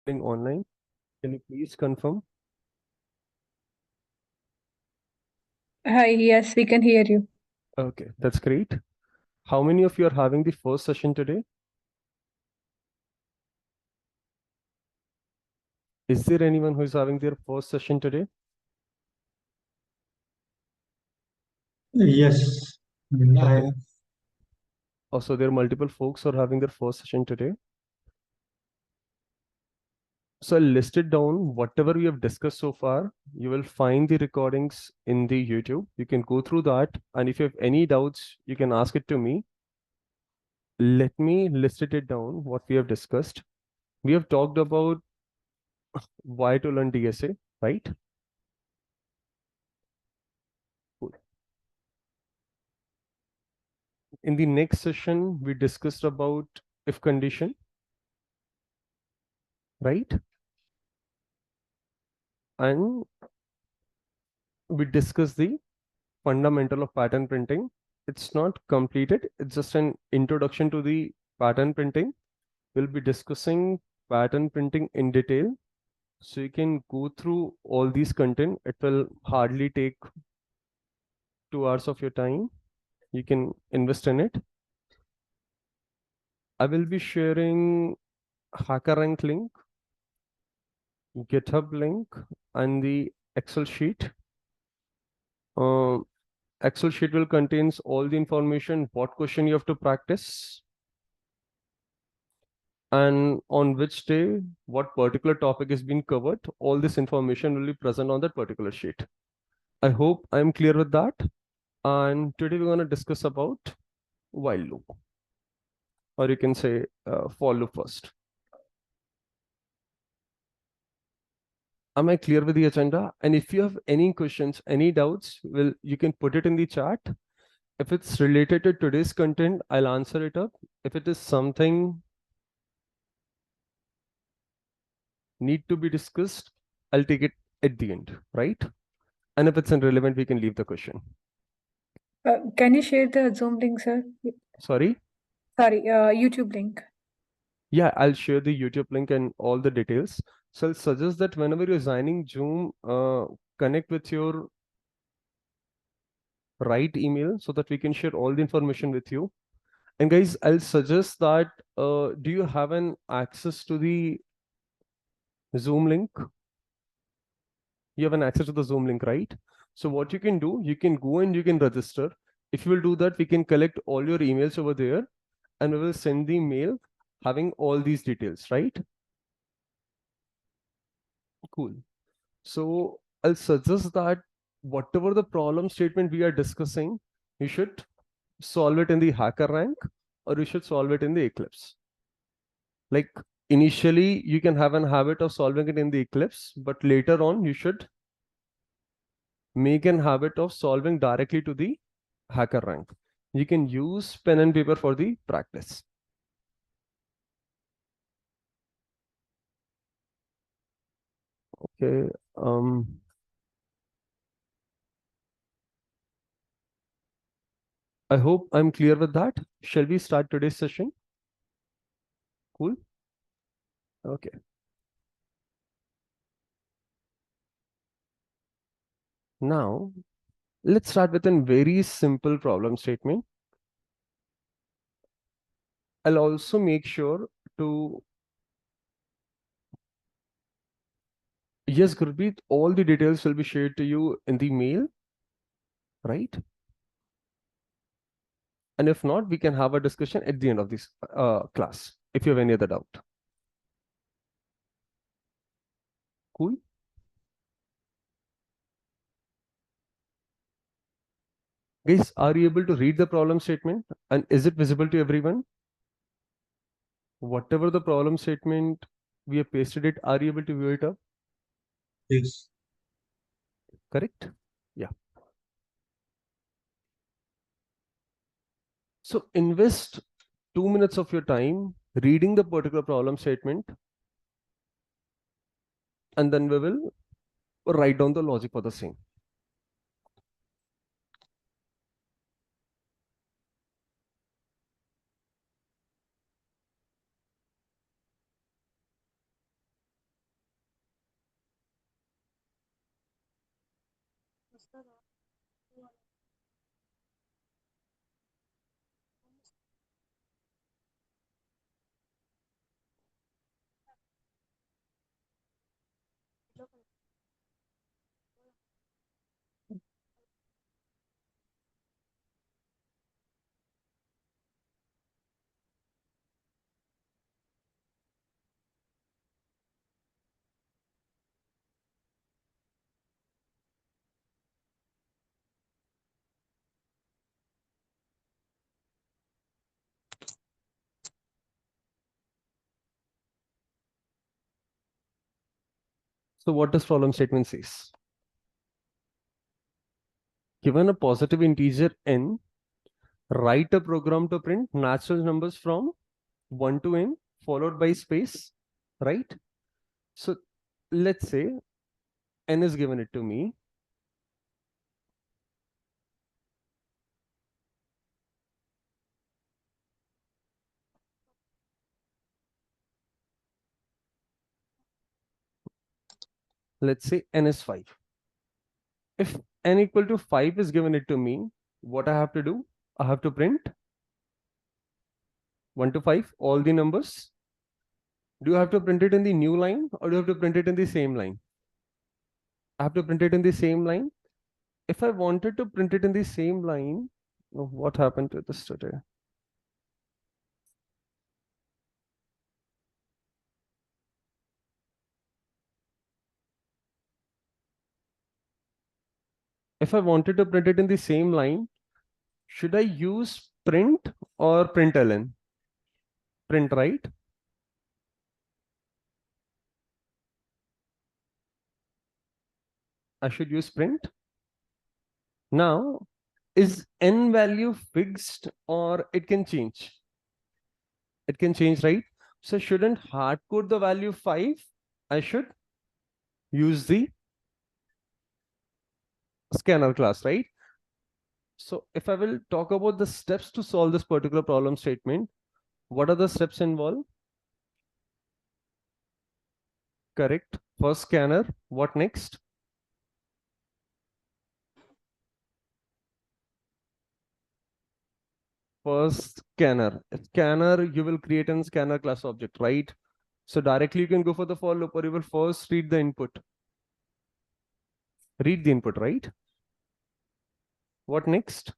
Online. Can you please confirm? Hi, yes, we can hear you. Okay, that's great. How many of you are having the first session today? Is there anyone who is having their first session today? Yes. Okay. Also, there are multiple folks who are having their first session today. So I'll list it down. Whatever we have discussed so far, you will find the recordings in the YouTube. You can go through that. And if you have any doubts, you can ask it to me. Let me list it down, what we have discussed. We have talked about why to learn DSA, right? Cool. In the next session, we discussed about if condition, right? And we discussed the fundamental of pattern printing. It's not completed. It's just an introduction to the pattern printing. We'll be discussing pattern printing in detail. So you can go through all these content. It will hardly take 2 hours of your time. You can invest in it. I will be sharing HackerRank link, GitHub link, and the Excel sheet. Uh, Excel sheet will contains all the information, what question you have to practice, and on which day, what particular topic is being covered. All this information will be present on that particular sheet. I hope I'm clear with that. And today we're going to discuss about while loop, or you can say for loop first. Am I clear with the agenda? And if you have any questions, any doubts, well, you can put it in the chat. If it's related to today's content, I'll answer it up. If it is something need to be discussed, I'll take it at the end, right? And if it's irrelevant, we can leave the question. Can you share the Zoom link, sir? Sorry? Sorry, YouTube link. Yeah, I'll share the YouTube link and all the details. So I'll suggest that whenever you're signing Zoom, connect with your right email so that we can share all the information with you. And guys, I'll suggest that, do you have an access to the Zoom link? You have an access to the Zoom link, right? So what you can do, you can go and you can register. If you will do that, we can collect all your emails over there and we will send the mail having all these details, right? Cool. So I'll suggest that whatever the problem statement we are discussing, you should solve it in the hacker rank or you should solve it in the Eclipse. Like initially you can have an habit of solving it in the Eclipse, but later on you should make an habit of solving directly to the hacker rank. You can use pen and paper for the practice. Okay. I hope I'm clear with that. Shall we start today's session? Cool. Okay. Now, let's start with a very simple problem statement. I'll also make sure to, yes, Gurpreet, all the details will be shared to you in the mail, right? And if not, we can have a discussion at the end of this class, if you have any other doubt. Cool. Guys, are you able to read the problem statement? And is it visible to everyone? Whatever the problem statement we have pasted it, are you able to view it up? Yes. Correct? Yeah. So invest 2 minutes of your time reading the particular problem statement, and then we will write down the logic for the same. So what does problem statement says? Given a positive integer n, write a program to print natural numbers from 1 to n followed by space, right? So let's say n is given it to me. Let's say n is 5. If n equal to 5 is given it to me, what I have to do? I have to print 1 to 5, all the numbers. Do you have to print it in the new line or do you have to print it in the same line? I have to print it in the same line. If I wanted to print it in the same line, oh, what happened to this today? If I wanted to print it in the same line, should I use print or println? Print, right? I should use print. Now, is n value fixed or it can change? It can change, right? So shouldn't hard code the value 5? I should use the scanner class, right? So if I will talk about the steps to solve this particular problem statement, what are the steps involved? Correct. First scanner. What next? First scanner. Scanner, you will create a scanner class object, right? So directly you can go for the for loop or you will first read the input. Read the input, right? What next?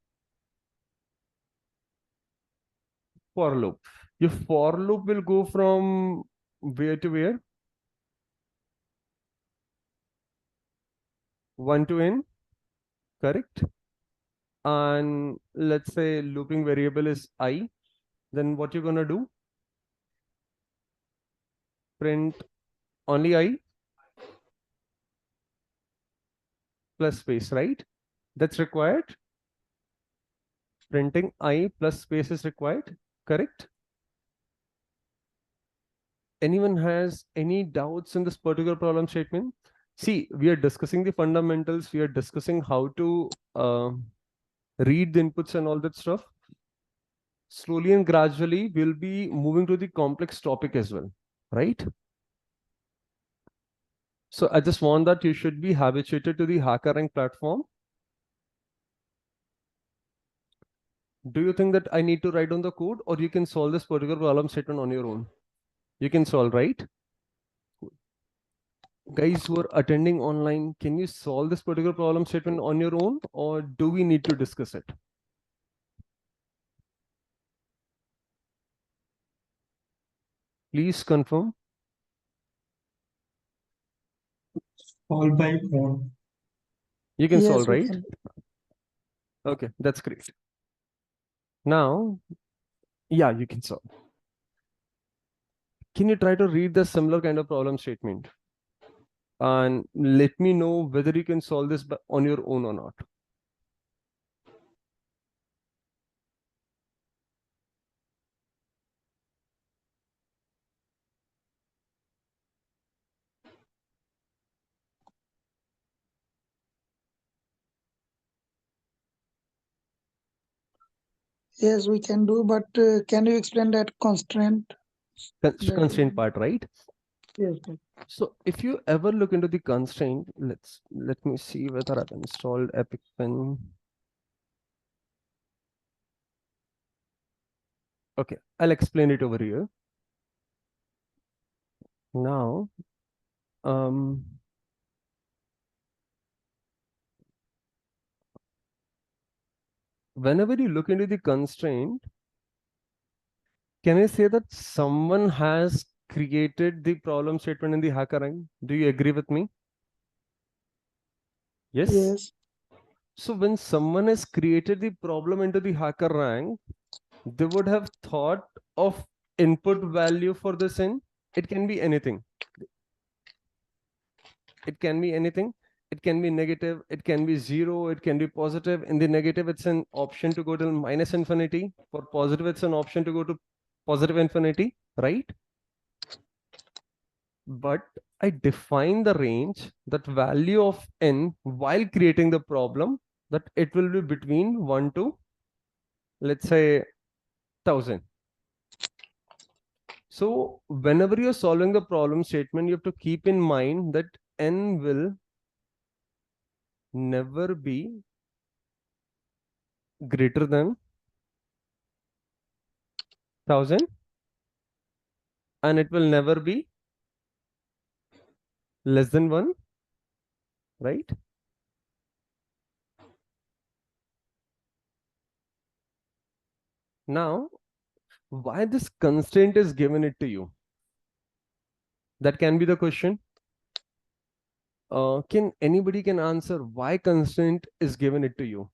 For loop. Your for loop will go from where to where? 1 to n, correct? And let's say looping variable is I. Then what you're gonna do? Print only I plus space, right? That's required. Printing I plus space is required, correct? Anyone has any doubts in this particular problem statement? See, we are discussing the fundamentals. We are discussing how to read the inputs and all that stuff. Slowly and gradually, we'll be moving to the complex topic as well, right? So I just want that you should be habituated to the HackerRank platform. Do you think that I need to write down the code or you can solve this particular problem statement on your own? You can solve, right? Guys who are attending online, can you solve this particular problem statement on your own or do we need to discuss it? Please confirm. All by phone. You can Yes, solve, we right? can. Okay, that's great. Now, yeah, you can solve. Can you try to read the similar kind of problem statement? And let me know whether you can solve this on your own or not. Yes, we can do, but can you explain that constraint? Constraint part, right? Yes. So if you ever look into the constraint, let me see whether I've installed Epic Pen. Okay, I'll explain it over here. Now, whenever you look into the constraint, can I say that someone has created the problem statement in the HackerRank? Do you agree with me? Yes? Yes. So when someone has created the problem into the HackerRank, they would have thought of input value for this in. It can be anything. It can be anything. It can be negative. It can be 0. It can be positive. In the negative, it's an option to go to minus infinity. For positive, it's an option to go to positive infinity, right? But I define the range, that value of n, while creating the problem, that it will be between 1 to, let's say, 1000. So whenever you're solving the problem statement, you have to keep in mind that n will never be greater than 1000, and it will never be less than 1, right? Now, why this constraint is given it to you? That can be the question. Can anybody can answer why constraint is given it to you?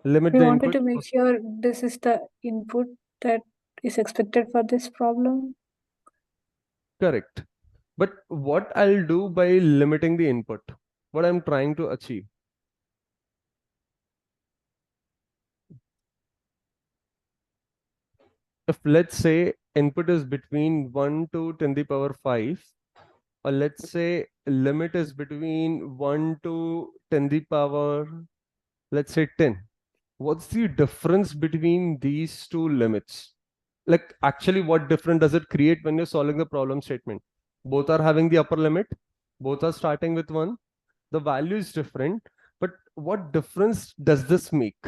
Limit We the wanted input. to make sure this is the input that is expected for this problem. Correct. But what I'll do by limiting the input, what I'm trying to achieve. If let's say input is between 1 to 10 the power 5, or let's say limit is between 1 to 10 the power, let's say 10. What's the difference between these two limits? Like actually what difference does it create when you're solving the problem statement? Both are having the upper limit, both are starting with 1. The value is different, but what difference does this make?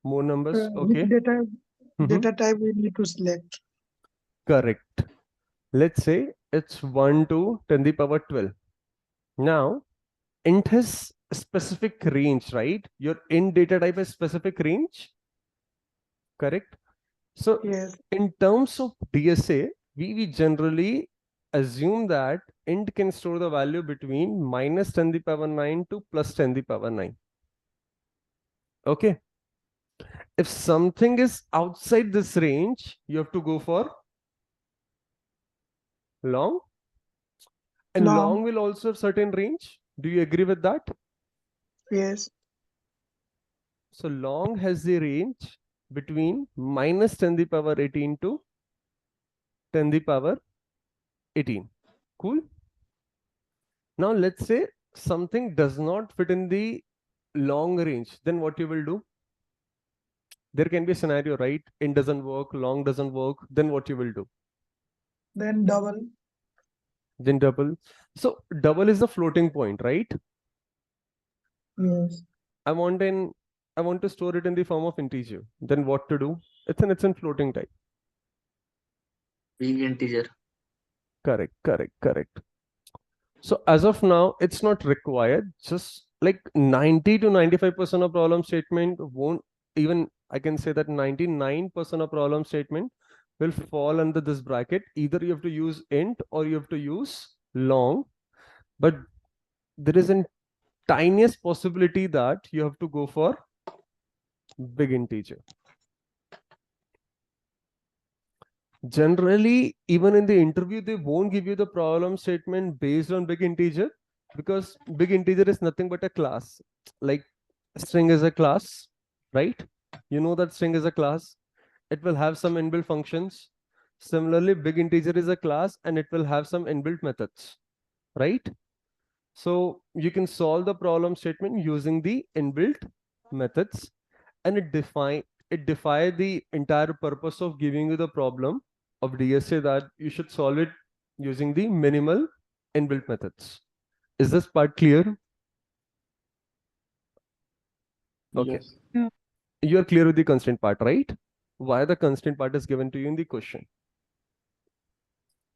More numbers, Which okay. data type we need to select? Correct. Let's say it's 1 to 10 the power 12. Now, int has a specific range, right? Your int data type has specific range, correct? So Yes. in terms of DSA, we generally assume that int can store the value between minus 10 the power 9 to plus 10 the power 9. Okay. If something is outside this range, you have to go for long. And long will also have certain range. Do you agree with that? Yes. So long has the range between minus 10 the power 18 to 10 the power 18. Cool. Now let's say something does not fit in the long range. Then what you will do? There can be a scenario, right? Int doesn't work, long doesn't work. Then what you will do? Then double. Then double. So double is the floating point, right? Yes. I want to store it in the form of integer. Then what to do? It's in floating type. Big integer. Correct. So as of now, it's not required. Just like 90 to 95% of problem statement won't even, I can say that 99% of problem statement will fall under this bracket. Either you have to use int or you have to use long, but there is a tiniest possibility that you have to go for big integer. Generally, even in the interview, they won't give you the problem statement based on big integer, because big integer is nothing but a class. Like string is a class, right? You know that string is a class. It will have some inbuilt functions. Similarly, big integer is a class and it will have some inbuilt methods, right? So you can solve the problem statement using the inbuilt methods. and it defy the entire purpose of giving you the problem of DSA, that you should solve it using the minimal inbuilt methods. Is this part clear? Okay. Yes. Yeah. You are clear with the constraint part, right? Why the constraint part is given to you in the question.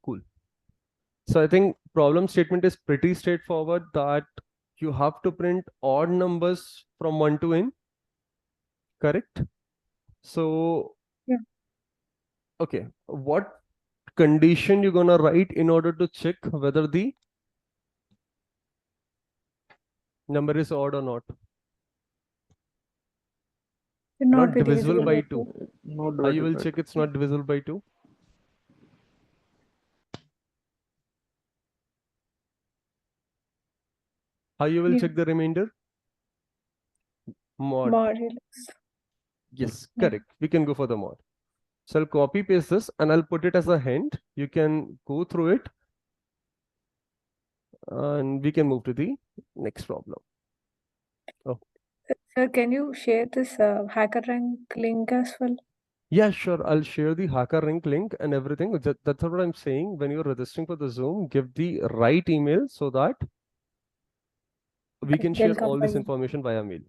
Cool. So I think problem statement is pretty straightforward, that you have to print odd numbers from 1 to n, correct? So, Yeah. okay, what condition you're gonna write in order to check whether the number is odd or not? Should not be divisible divisible by by 2. two. Not How you will divided check it's not divisible by 2? How you will Yeah. check the remainder? Mod. Modulus. Yes, Yeah. correct. We can go for the mod. So I'll copy paste this and I'll put it as a hint. You can go through it and we can move to the next problem. Oh, Sir, can you share this HackerRank link as well? yeah, sure. I'll share the HackerRank link and everything. That's what I'm saying. When you're registering for the Zoom, give the right email so that we can They'll share come all by this you. information via mail.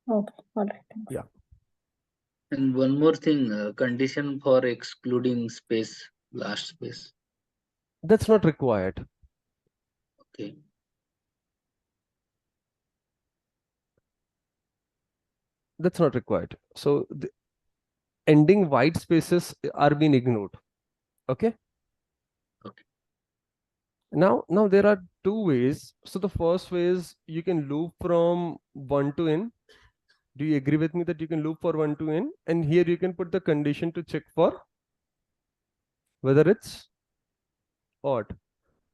Okay, all right. Thanks. Yeah. And one more thing, condition for excluding space, last space. That's not required. Okay. That's not required. So the ending white spaces are being ignored. Okay. Okay. Now there are two ways. So the first way is you can loop from 1 to n. Do you agree with me that you can loop for 1 to n? And here you can put the condition to check for whether it's odd.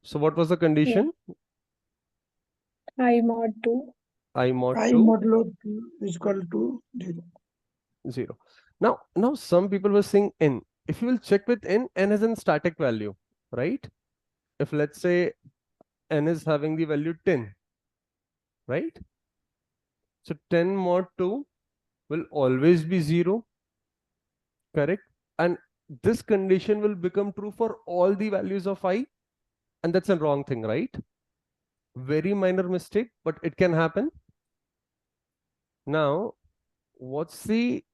So what was the condition? I mod 2. I mod I 2 modulo 2 is equal to 0. 0. Now some people were saying n. If you will check with n is in static value, right? If let's say n is having the value 10, right? So 10 mod 2 will always be 0, correct? And this condition will become true for all the values of I, and that's a wrong thing, right? Very minor mistake, but it can happen. Now, what's the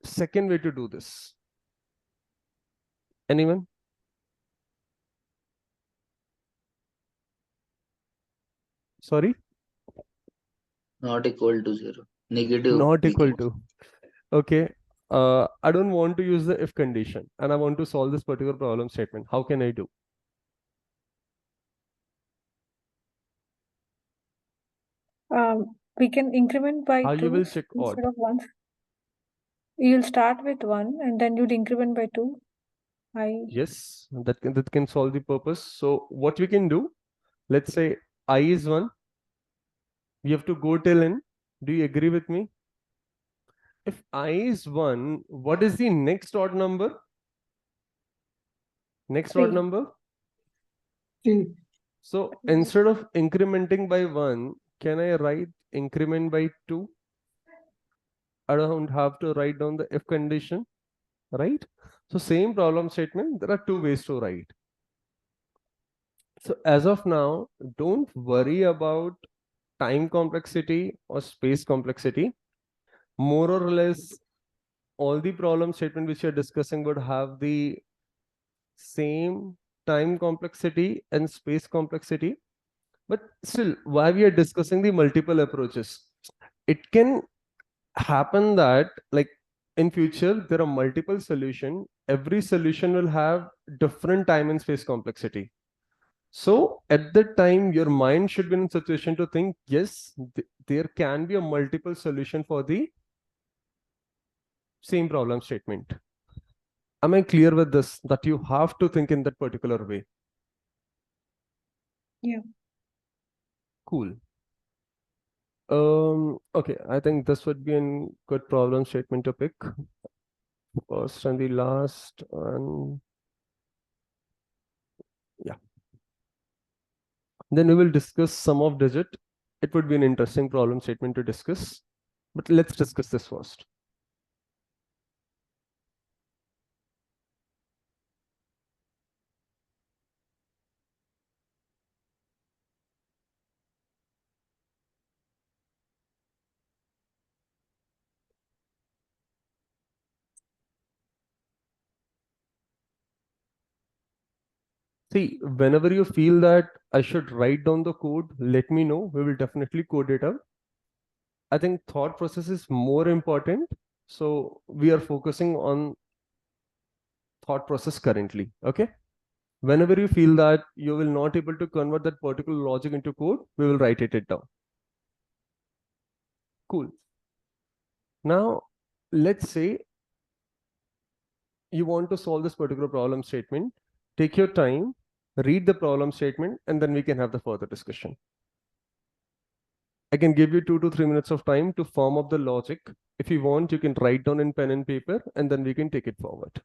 second way to do this? Anyone? Sorry? Not equal to 0. Negative. Not we equal can to. Okay. I don't want to use the if condition and I want to solve this particular problem statement. How can I do? We can increment by How 2 you will check odd? instead of 1. You'll start with 1 and then you'll increment by 2. Yes, that can solve the purpose. So what we can do, let's say I is 1. We have to go till n. Do you agree with me? If I is 1, what is the next odd number? Next odd 3. number? 3. So instead of incrementing by 1, can I write increment by 2? I don't have to write down the if condition, right? So same problem statement, there are two ways to write. So as of now, don't worry about time complexity or space complexity. More or less, all the problem statement which you're discussing would have the same time complexity and space complexity. But still, why we are discussing the multiple approaches? It can happen that like in future, there are multiple solution. Every solution will have different time and space complexity. So at that time, your mind should be in a situation to think, yes, there can be a multiple solution for the same problem statement. Am I clear with this? That you have to think in that particular way. Yeah. Cool. Okay, I think this would be a good problem statement to pick. First and the last, and yeah. Then we will discuss sum of digit. It would be an interesting problem statement to discuss. But let's discuss this first. See, whenever you feel that I should write down the code, let me know. We will definitely code it out. I think thought process is more important. So we are focusing on thought process currently. Okay. Whenever you feel that you will not able to convert that particular logic into code, we will write it down. Cool. Now, let's say you want to solve this particular problem statement. Take your time, read the problem statement, and then we can have the further discussion. I can give you 2 to 3 minutes of time to form up the logic. If you want, you can write down in pen and paper, and then we can take it forward.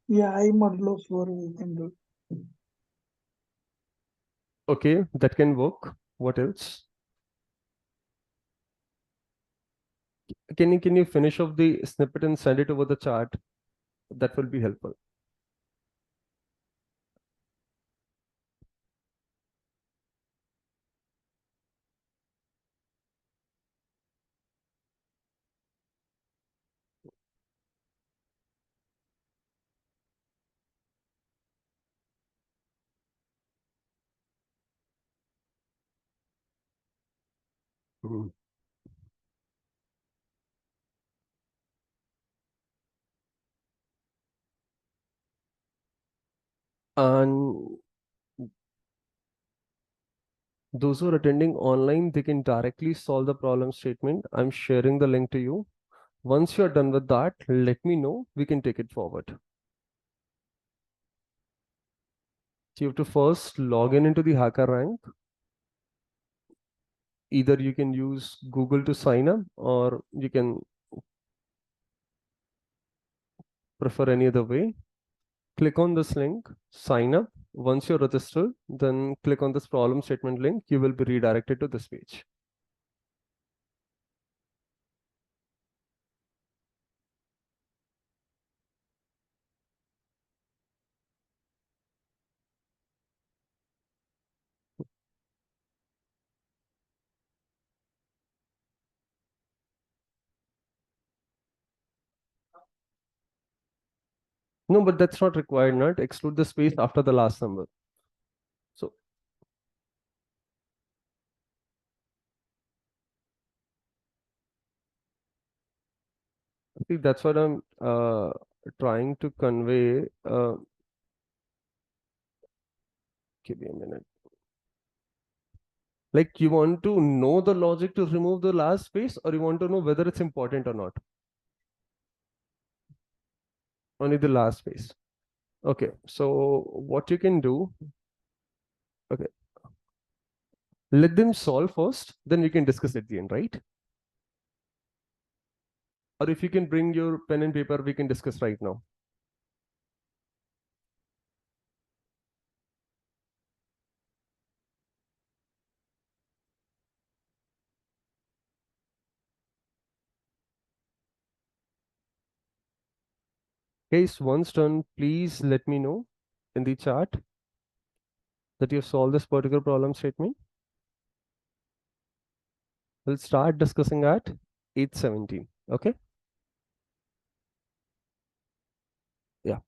Yeah, I modulo 4 we can do. Okay, that can work. What else? Can you finish off the snippet and send it over the chat? That will be helpful. Mhm. And those who are attending online, they can directly solve the problem statement. I'm sharing the link to you. Once you're done with that, let me know. We can take it forward. So you have to first log in into the hacker rank. Either you can use Google to sign up, or you can prefer any other way. Click on this link, sign up. Once you're registered, then click on this problem statement link. You will be redirected to this page. No, but that's not required, not exclude the space after the last number. So see, that's what I'm trying to convey. Give me a minute. Like, you want to know the logic to remove the last space, or you want to know whether it's important or not? Only the last space. Okay, so what you can do, okay, let them solve first, then we can discuss at the end, right? Or if you can bring your pen and paper, we can discuss right now. Guys, once done, please let me know in the chat that you've solved this particular problem statement. We'll start discussing at 8:17. Okay. Yeah.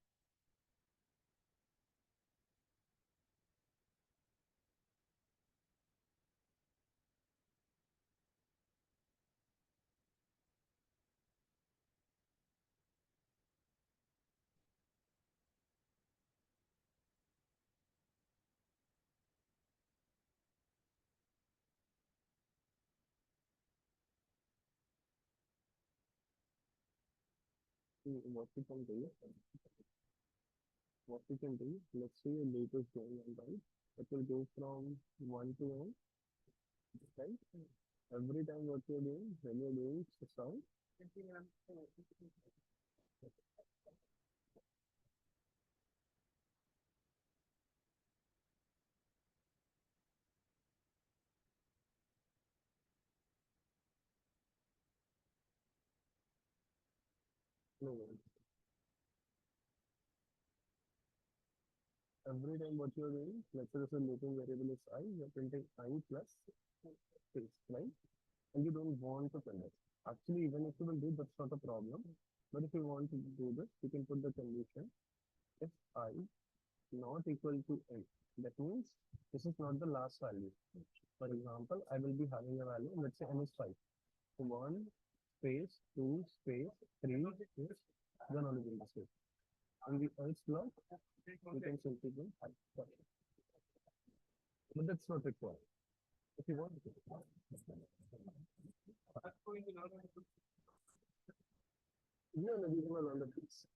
what we can do, let's say your loop is going on, right? It will go from 1 to n, right? Every time what you're doing, when you're doing sound, no, every time what you're doing, let's say this is looping variable is I, you're printing I plus space, right? And you don't want to print it. Actually, even if you will do, that's not a problem. But if you want to do this, you can put the condition if I not equal to n. That means this is not the last value. For example, I will be having a value, let's say n is 5. So 1 space, 2 space, 3 space, then only will be space. And the else block, you can simply do 5. But that's not required. If you want to. No, no, these are all the things.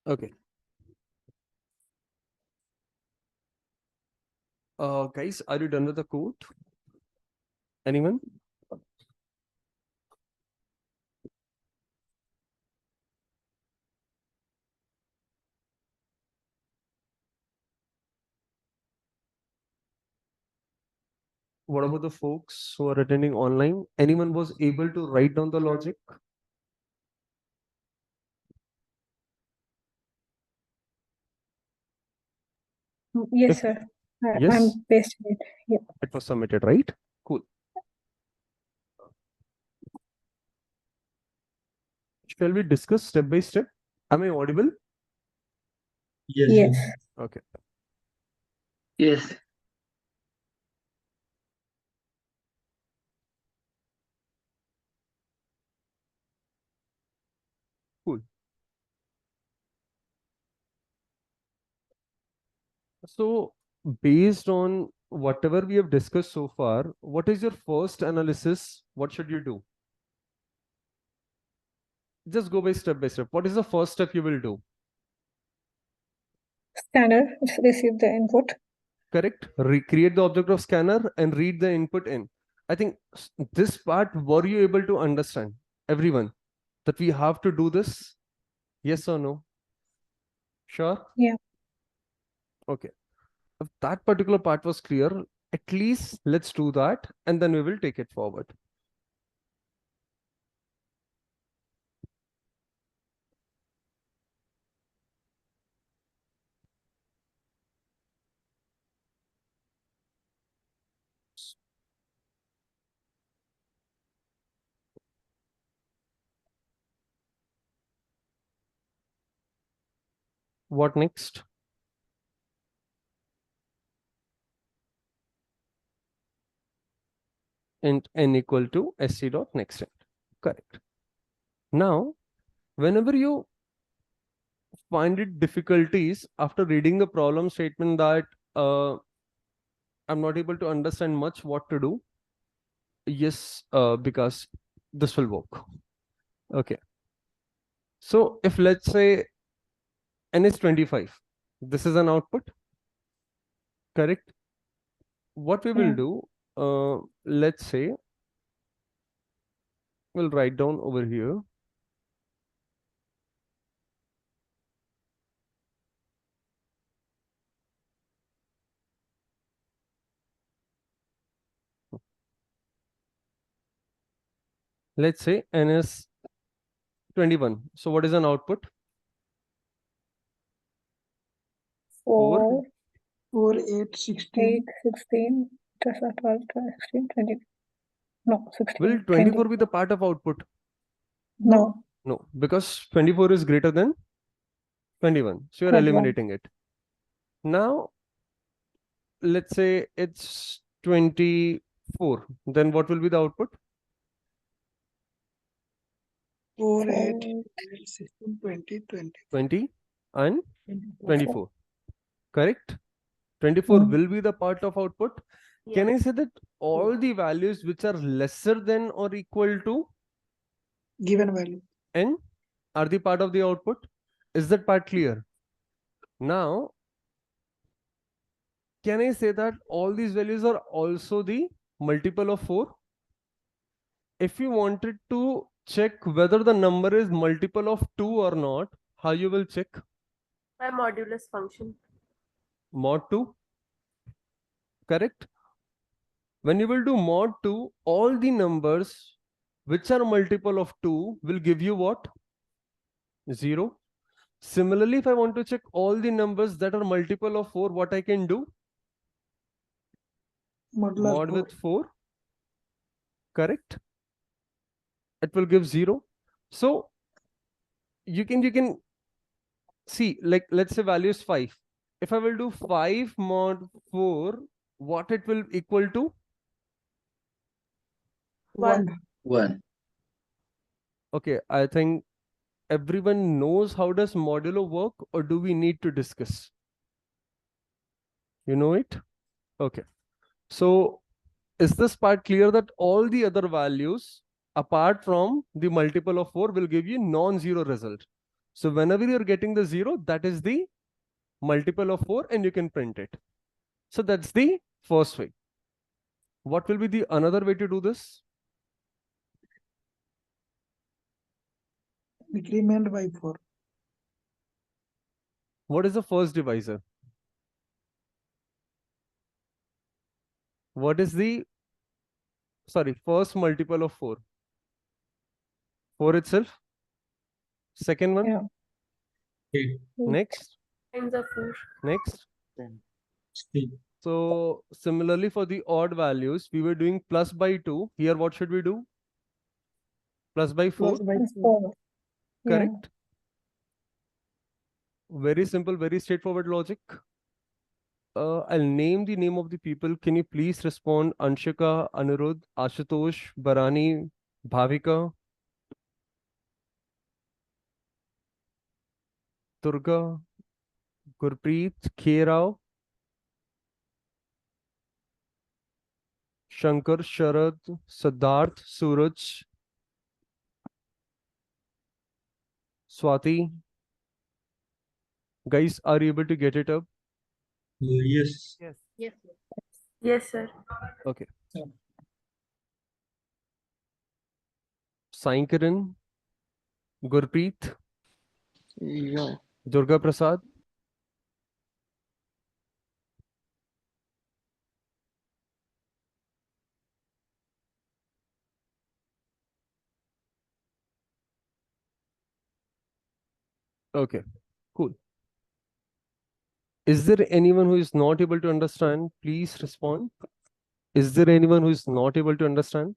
Okay. Guys, are you done with the code? Anyone? What about the folks who are attending online? Anyone was able to write down the logic? Yes, If sir. yes, I'm pasting it. Yeah. it was submitted, right? Cool. Shall we discuss step by step? Am I audible? Yes, Yes. yes. Okay. Yes. Cool. So, based on whatever we have discussed so far, what is your first analysis? What should you do? Just go by step by step. What is the first step you will do? Scanner receive the input. Correct. Recreate the object of scanner and read the input in. I think this part, were you able to understand? Everyone, that we have to do this? Yes or no? Sure? Yeah. Okay. If that particular part was clear, at least let's do that and then we will take it forward. What next? Int n equal to sc dot next int. Correct. Now, whenever you find it difficulties after reading the problem statement that I'm not able to understand much what to do, yes, because this will work. Okay. So if let's say n is 25, this is an output, correct? What we will Yeah. do, let's say, we'll write down over here. Let's say n is 21. So what is an output? 4. 4, 4, 8, 8, 16. 16, 12, 16, 20. No, Will 16, 24 20. be the part of output? No, No, because 24 is greater than 21. So you're 21. eliminating it. Now, let's say it's 25. 4. Then what will be the output? 4, 8, 16, 20, 20. 20 and 24. 24. Correct? 24 Mm. will be the part of output. Can I say that all the values which are lesser than or equal to Given value. n are the part of the output? Is that part clear? Now, can I say that all these values are also the multiple of 4? If you wanted to check whether the number is multiple of 2 or not, how you will check? By modulus function. Mod 2. Correct? When you will do mod 2, all the numbers which are multiple of 2 will give you what? 0. Similarly, if I want to check all the numbers that are multiple of 4, what I can do? Modular Mod 4. with 4. Correct? It will give 0. So you can see, like, let's say value is 5. If I will do 5 mod 4, what it will equal to? 1. 1. Okay, I think everyone knows how does modulo work, or do we need to discuss? You know it? Okay. So is this part clear that all the other values apart from the multiple of 4 will give you non-zero result? So whenever you're getting the 0, that is the multiple of 4 and you can print it. So that's the first way. What will be the another way to do this? Increment by 4. What is the first divisor? What is the, sorry, first multiple of 4? 4 itself. Second one. Yeah. 8, Next. Times of 4. Next. 16, So similarly for the odd values, we were doing plus by 2. Here what should we do? Plus by 4. Plus by Plus 4. 4. Yeah. Correct? Very simple, very straightforward logic. I'll name the name of the people. Can you please respond? Anshika, Anirudh, Ashutosh, Barani, Bhavika, Durga, Gurpreet, K. Rao, Shankar, Sharad, Siddharth, Suraj, Swati. Guys, are you able to get it up? yes, Yes. Yes, sir. Okay. Yeah. Sainkaran, Gurpreet, Yeah. Durga Prasad, okay, cool. Is there anyone who is not able to understand? Please respond. Is there anyone who is not able to understand?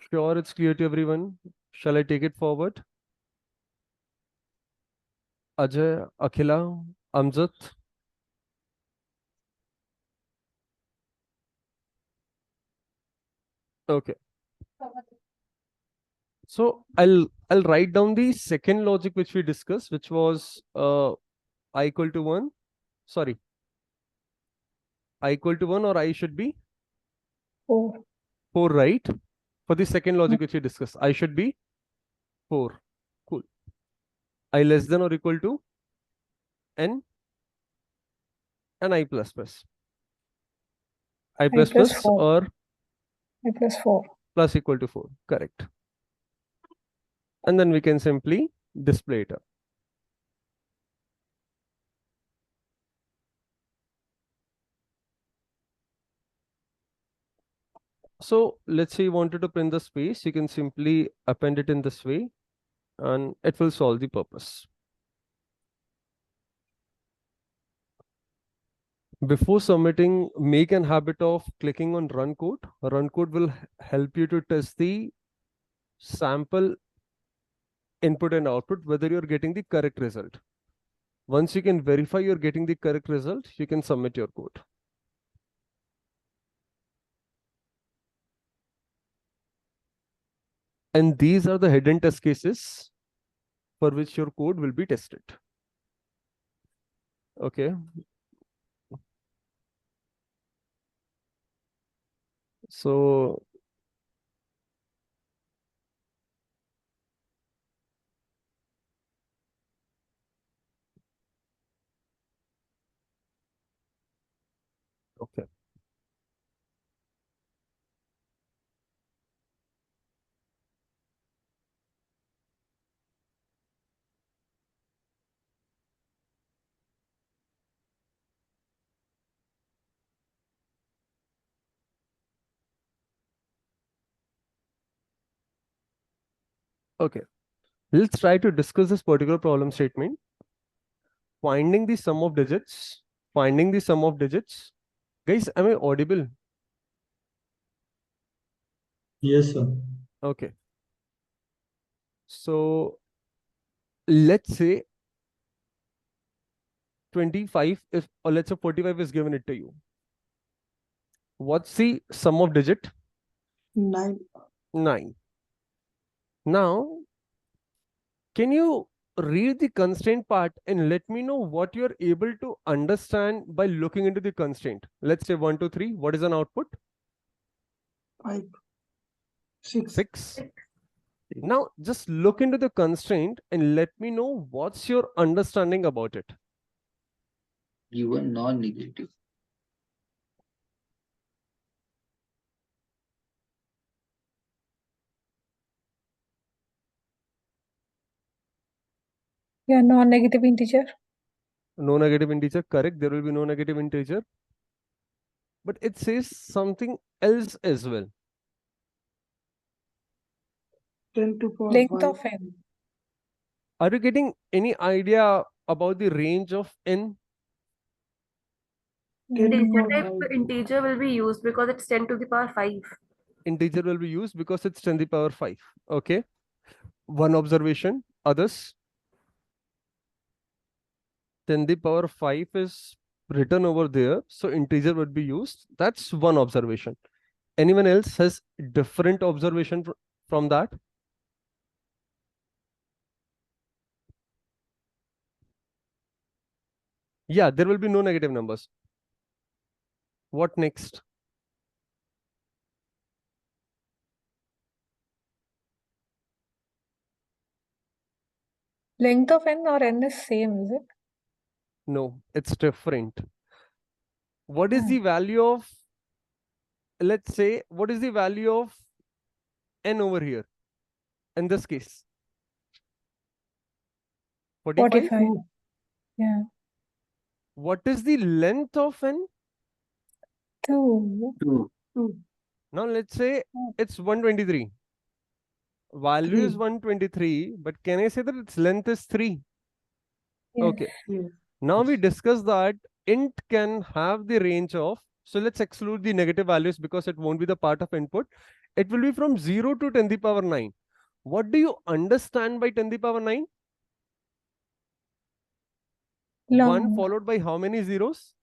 Sure, it's clear to everyone. Shall I take it forward? Ajay, Akhila, Amjad. Okay. So I'll write down the second logic which we discussed, which was I equal to 1. Sorry. I equal to 1 or I should be 4. 4, right? For the second logic which we discussed, I should be 4. Cool. I less than or equal to n and I plus plus. I plus plus plus 4. or I plus 4. plus equal to 4. Correct. And then we can simply display it up. So let's say you wanted to print the space, you can simply append it in this way and it will solve the purpose. Before submitting, make an habit of clicking on run code. Run code will help you to test the sample input and output, whether you're getting the correct result. Once you can verify you're getting the correct result, you can submit your code. And these are the hidden test cases for which your code will be tested. Okay. So okay. Okay. Let's try to discuss this particular problem statement. Finding the sum of digits. Finding the sum of digits. Guys, am I audible? Yes, sir. Okay. So let's say 25 if, or let's say 45 is given it to you. What's the sum of digit? 9. 9. Now, can you read the constraint part and let me know what you're able to understand by looking into the constraint? Let's say 1, 2, 3. What is an output? 5. 6. 6. Now, just look into the constraint and let me know what's your understanding about it. Given non-negative. Yeah, non-negative integer. No negative integer, correct. There will be no negative integer. But it says something else as well. 10 to power Length 5. of n. Are you getting any idea about the range of n? 10 to Data power type 5. integer will be used because it's 10 to the power 5. Integer will be used because it's 10 to the power 5. Okay. One observation. Others? 10 to the power 5 is written over there. So integer would be used. That's one observation. Anyone else has different observation from that? Yeah, there will be no negative numbers. What next? Length of n or n is same, is it? No, it's different. What is the value of, let's say, what is the value of n over here in this case? 45? 45. Yeah. What is the length of n? 2. 2. Now let's say it's 123. Value is 123, but can I say that its length is 3? Yeah. Okay. Yes. Now we discuss that int can have the range of, so let's exclude the negative values because it won't be the part of input. It will be from 0 to 10 to the power 9. What do you understand by 10 to the power 9? Long. 1 followed by how many zeros?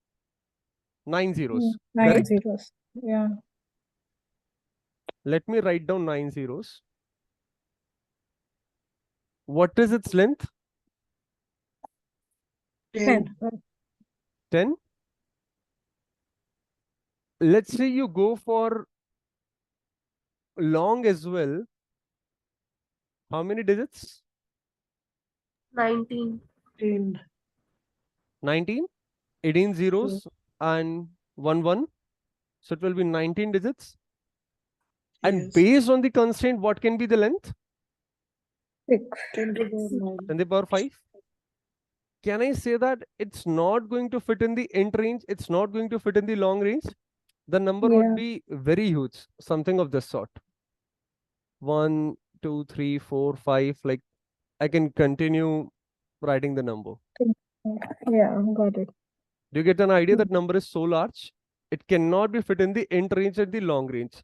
9 zeros. 9 Correct? zeros. Yeah. Let me write down 9 zeros. What is its length? 10. 10. Let's say you go for long as well. How many digits? 19. 10. 19. 18 zeros and 1 1. So it will be 19 digits. And Yes. based on the constraint, what can be the length? 6. 10 to power 9. 10 to the power 5. Can I say that it's not going to fit in the int range? It's not going to fit in the long range? The number would Yeah. be very huge, something of this sort. 1, 2, 3, 4, 5. Like I can continue writing the number. Yeah, got it. Do you get an idea that number is so large? It cannot be fit in the int range and the long range.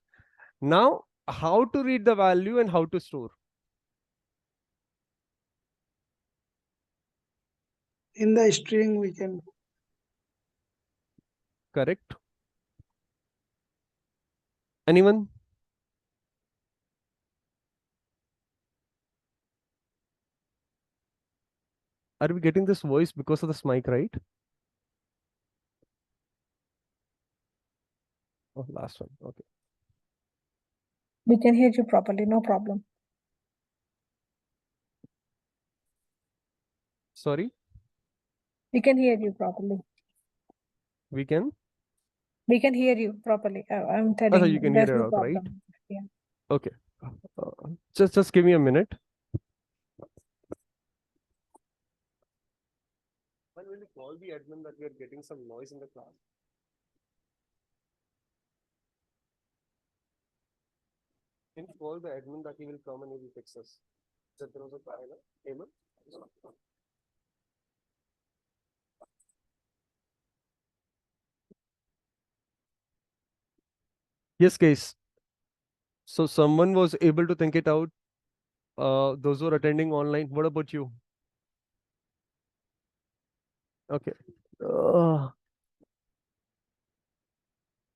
Now, how to read the value and how to store? In the string we can. Correct. Anyone? Are we getting this voice because of this mic, right? Oh, last one. Okay. We can hear you properly, no problem. Sorry, We can hear you properly. we can. We can hear you properly. I'm Oh, so telling you can there's hear it no out, right? problem. Yeah. Okay. Just give me a minute. When will you call the admin that we are getting some noise in the class? Can you call the admin that he will come and he will fix us? That there was a payment. Yes, case. So someone was able to think it out. Those who are attending online. What about you? Okay.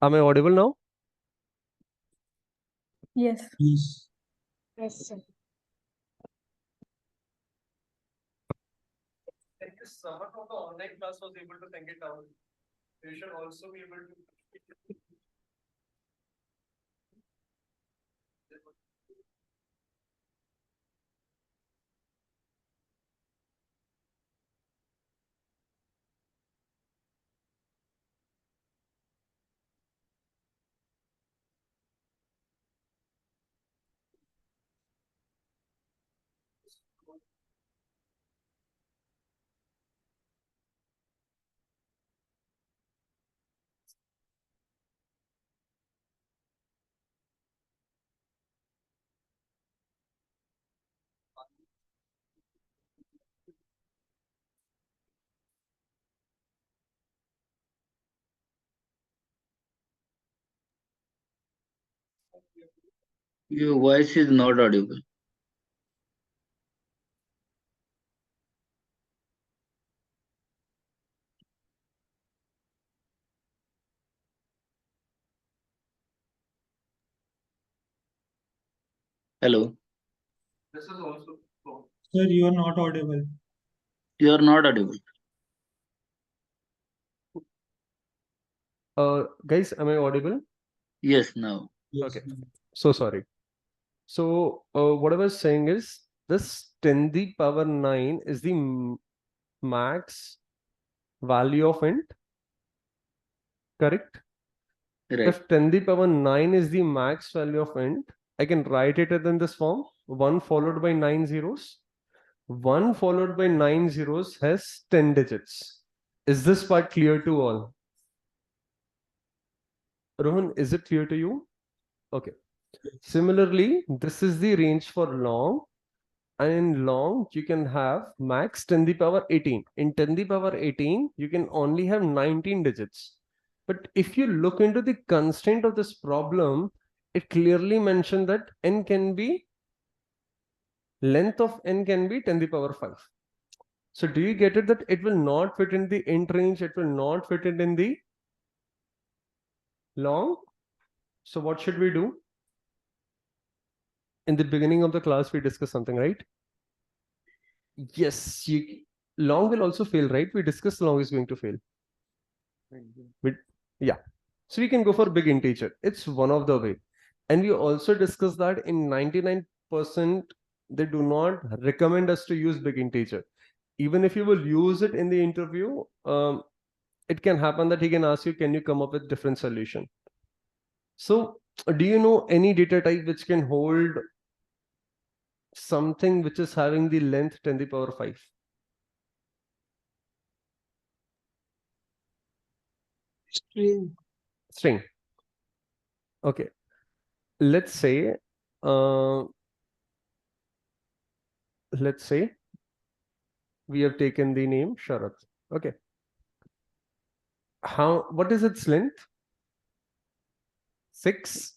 Am I audible now? Yes. Yes. Yes, sir. If someone from the online class was able to think it out, you should also be able to. Your voice is not audible. Hello. This is also. Sir, you are not audible. You are not audible. Guys, am I audible? Yes, now. Yes. Okay. So sorry. So what I was saying is this 10 the power 9 is the max value of int. Correct? Right. If 10 the power 9 is the max value of int, I can write it in this form. 1 followed by 9 zeros. 1 followed by 9 zeros has 10 digits. Is this part clear to all? Rohan, is it clear to you? Okay. Similarly, this is the range for long. And in long, you can have max 10 the power 18. In 10 the power 18, you can only have 19 digits. But if you look into the constraint of this problem, it clearly mentioned that n can be, length of n can be 10 the power 5. So do you get it that it will not fit in the int range, it will not fit it in the long? So what should we do? In the beginning of the class, we discussed something, right? Yes, long will also fail, right? We discussed long is going to fail. Yeah. So we can go for big integer. It's one of the way. And we also discussed that in 99%, they do not recommend us to use big integer. Even if you will use it in the interview, it can happen that he can ask you, can you come up with different solution? So do you know any data type which can hold something which is having the length 10 to the power 5? String. String. Okay. Let's say we have taken the name Sharat. Okay. What is its length? 6.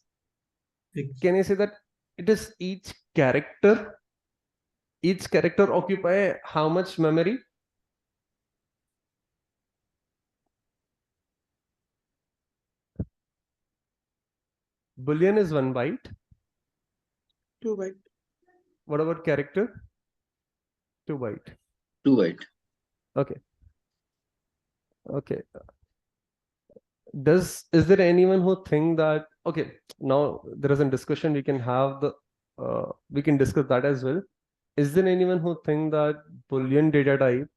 Can I say that it is each character occupy how much memory? Boolean is 1 byte. 2 byte. What about character? 2 byte. 2 byte. Okay. Okay. Is there anyone who think that, okay, now there is a discussion we can have we can discuss that as well. Is there anyone who think that Boolean data type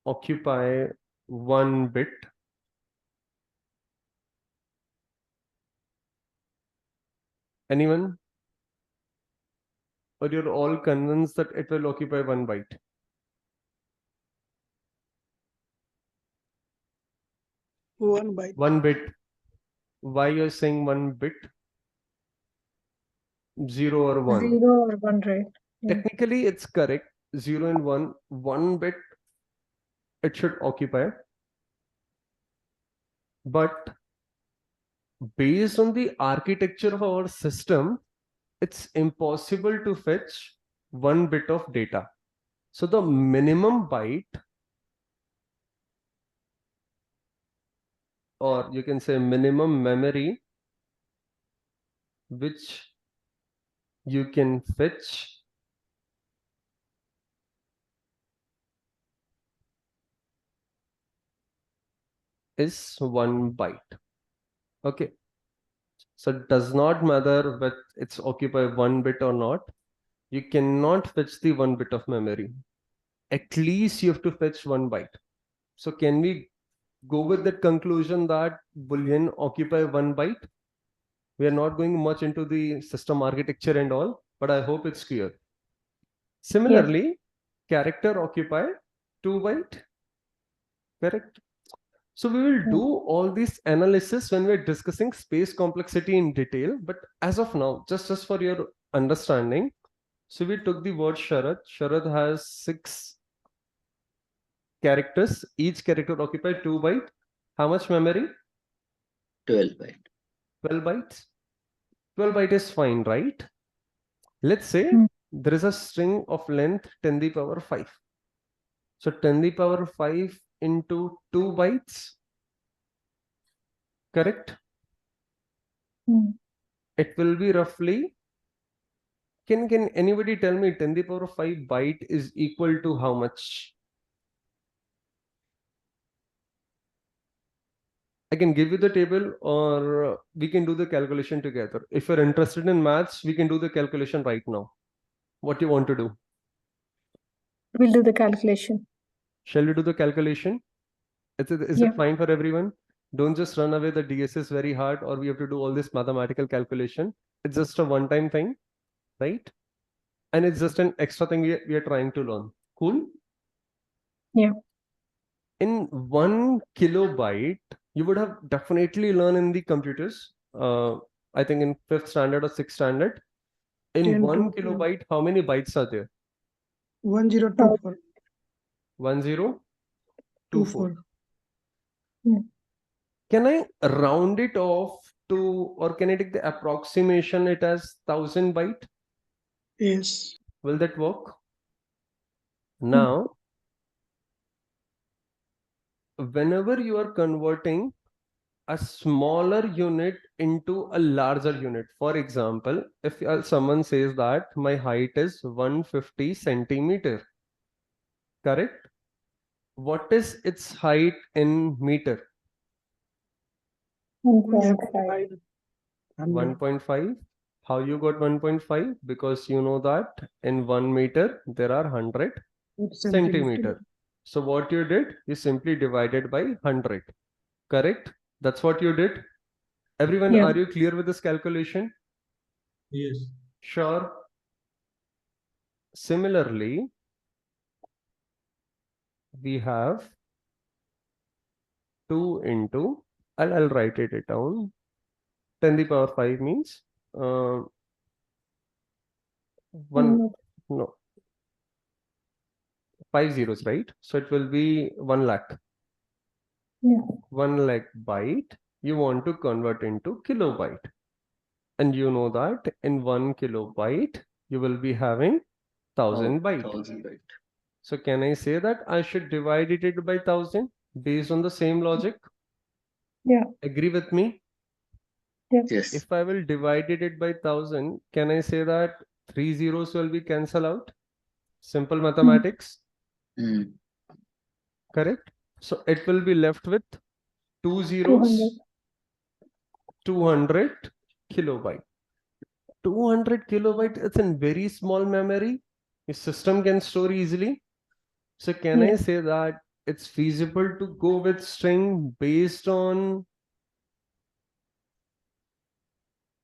occupy 1 bit? Anyone? Or you're all convinced that it will occupy 1 byte? One byte. 1 bit. Why you're saying 1 bit? 0 or 1? 0 or 1, right? Yeah. Technically, it's correct. 0 and 1. 1 bit it should occupy. But based on the architecture of our system, it's impossible to fetch 1 bit of data. So the minimum byte, or you can say minimum memory, which you can fetch is 1 byte. Okay. So it does not matter whether it's occupy 1 bit or not. You cannot fetch the 1 bit of memory. At least you have to fetch 1 byte. So can we go with that conclusion that Boolean occupy 1 byte? We are not going much into the system architecture and all, but I hope it's clear. Similarly, character occupy 2 byte. Correct? So we will do all this analysis when we're discussing space complexity in detail. But as of now, just for your understanding, so we took the word Sharad. Sharad has 6 characters. Each character occupies 2 byte. How much memory? 12 byte. 12 bytes. 12 byte is fine, right? Let's say there is a string of length 10 to the power 5. So 10 to the power 5 into 2 bytes. Correct? It will be roughly, can anybody tell me 10 to the power 5 byte is equal to how much? I can give you the table, or we can do the calculation together. If you're interested in maths, we can do the calculation right now. What do you want to do? We'll do the calculation. Shall we do the calculation? Is Yeah. it fine for everyone? Don't just run away. The DS is very hard, or we have to do all this mathematical calculation. It's just a one-time thing, right? And it's just an extra thing we are trying to learn. Cool? Yeah. In 1 kilobyte, you would have definitely learned in the computers. I think in 5th standard or 6th standard. In 10 1 to kilobyte, how many bytes are there? 1024. 1024. Yeah. Can I round it off to, or can I take the approximation it as 1000 byte? Yes. Will that work? Now, whenever you are converting a smaller unit into a larger unit, for example, if someone says that my height is 150 centimeter, correct? What is its height in meter? 1.5. 1.5. How you got 1.5? Because you know that in 1 meter there are 100 centimeter. So what you did, you simply divided by 100. Correct? That's what you did. Everyone, Yeah. are you clear with this calculation? Yes. Sure. Similarly, we have 2 into, I'll write it down. 10 to the power 5 means 1, no, 5 zeros, right? So it will be 1 lakh. Yeah. 1 lakh byte you want to convert into kilobyte. And you know that in 1 kilobyte, you will be having 1000 byte. 1000 byte. So can I say that I should divide it by 1000 based on the same logic? Yeah. Agree with me? Yes. If I will divide it by 1000, can I say that 3 zeros will be cancel out? Simple mathematics, Mm. correct? So it will be left with 2 200. zeros, 200 kilobyte. 200 kilobyte, it's in very small memory. Your system can store easily. So can I Yeah. say that it's feasible to go with string based on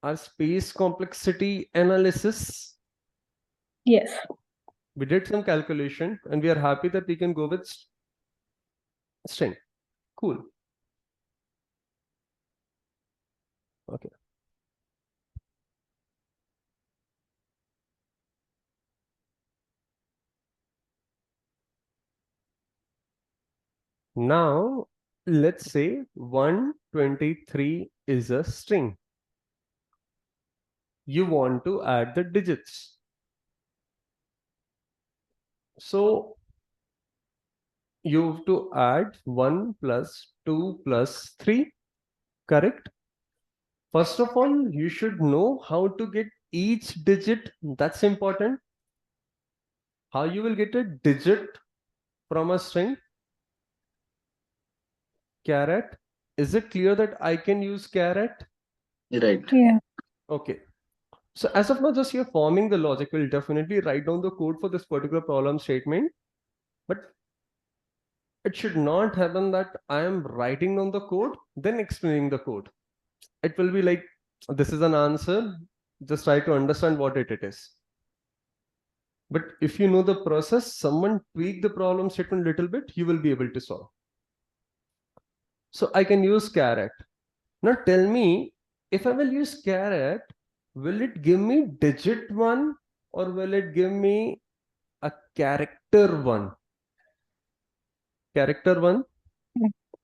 our space complexity analysis? Yes. We did some calculation and we are happy that we can go with string. Cool. Okay. Now, let's say 123 is a string. You want to add the digits. So you have to add 1 plus 2 plus 3, correct? First of all, you should know how to get each digit. That's important. How you will get a digit from a string? Caret. Is it clear that I can use caret? Right. Yeah. Okay. So as of now, just you're forming the logic. We'll definitely write down the code for this particular problem statement. But it should not happen that I am writing down the code, then explaining the code. It will be like, this is an answer. Just try to understand what it is. But if you know the process, someone tweak the problem statement a little bit, you will be able to solve. So I can use caret. Now tell me, if I will use caret, will it give me digit 1 or will it give me a character 1? Character 1?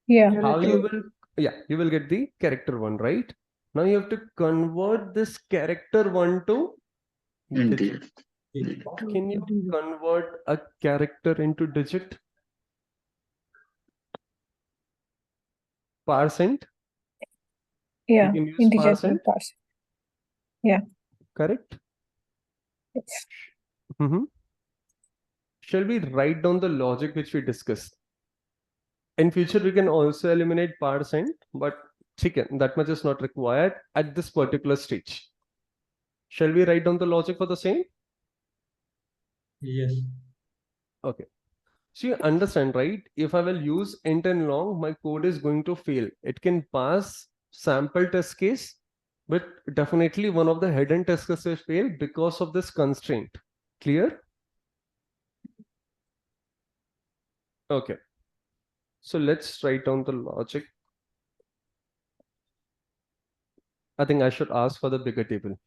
Yeah. How you Character. will, yeah, you will get the character 1, right? Now you have to convert this character 1 to digit. Indeed. Can you convert a character into digit? Percent? Yeah. You can use Integer percent, parse. Yeah. correct? Yes. Shall we write down the logic which we discussed? In future, we can also eliminate percent, but chicken, that much is not required at this particular stage. Shall we write down the logic for the same? Yes. Okay. So you understand, right? If I will use int and long, my code is going to fail. It can pass sample test case, but definitely one of the hidden test cases fail because of this constraint. Clear? Okay. So let's write down the logic. I think I should ask for the bigger table.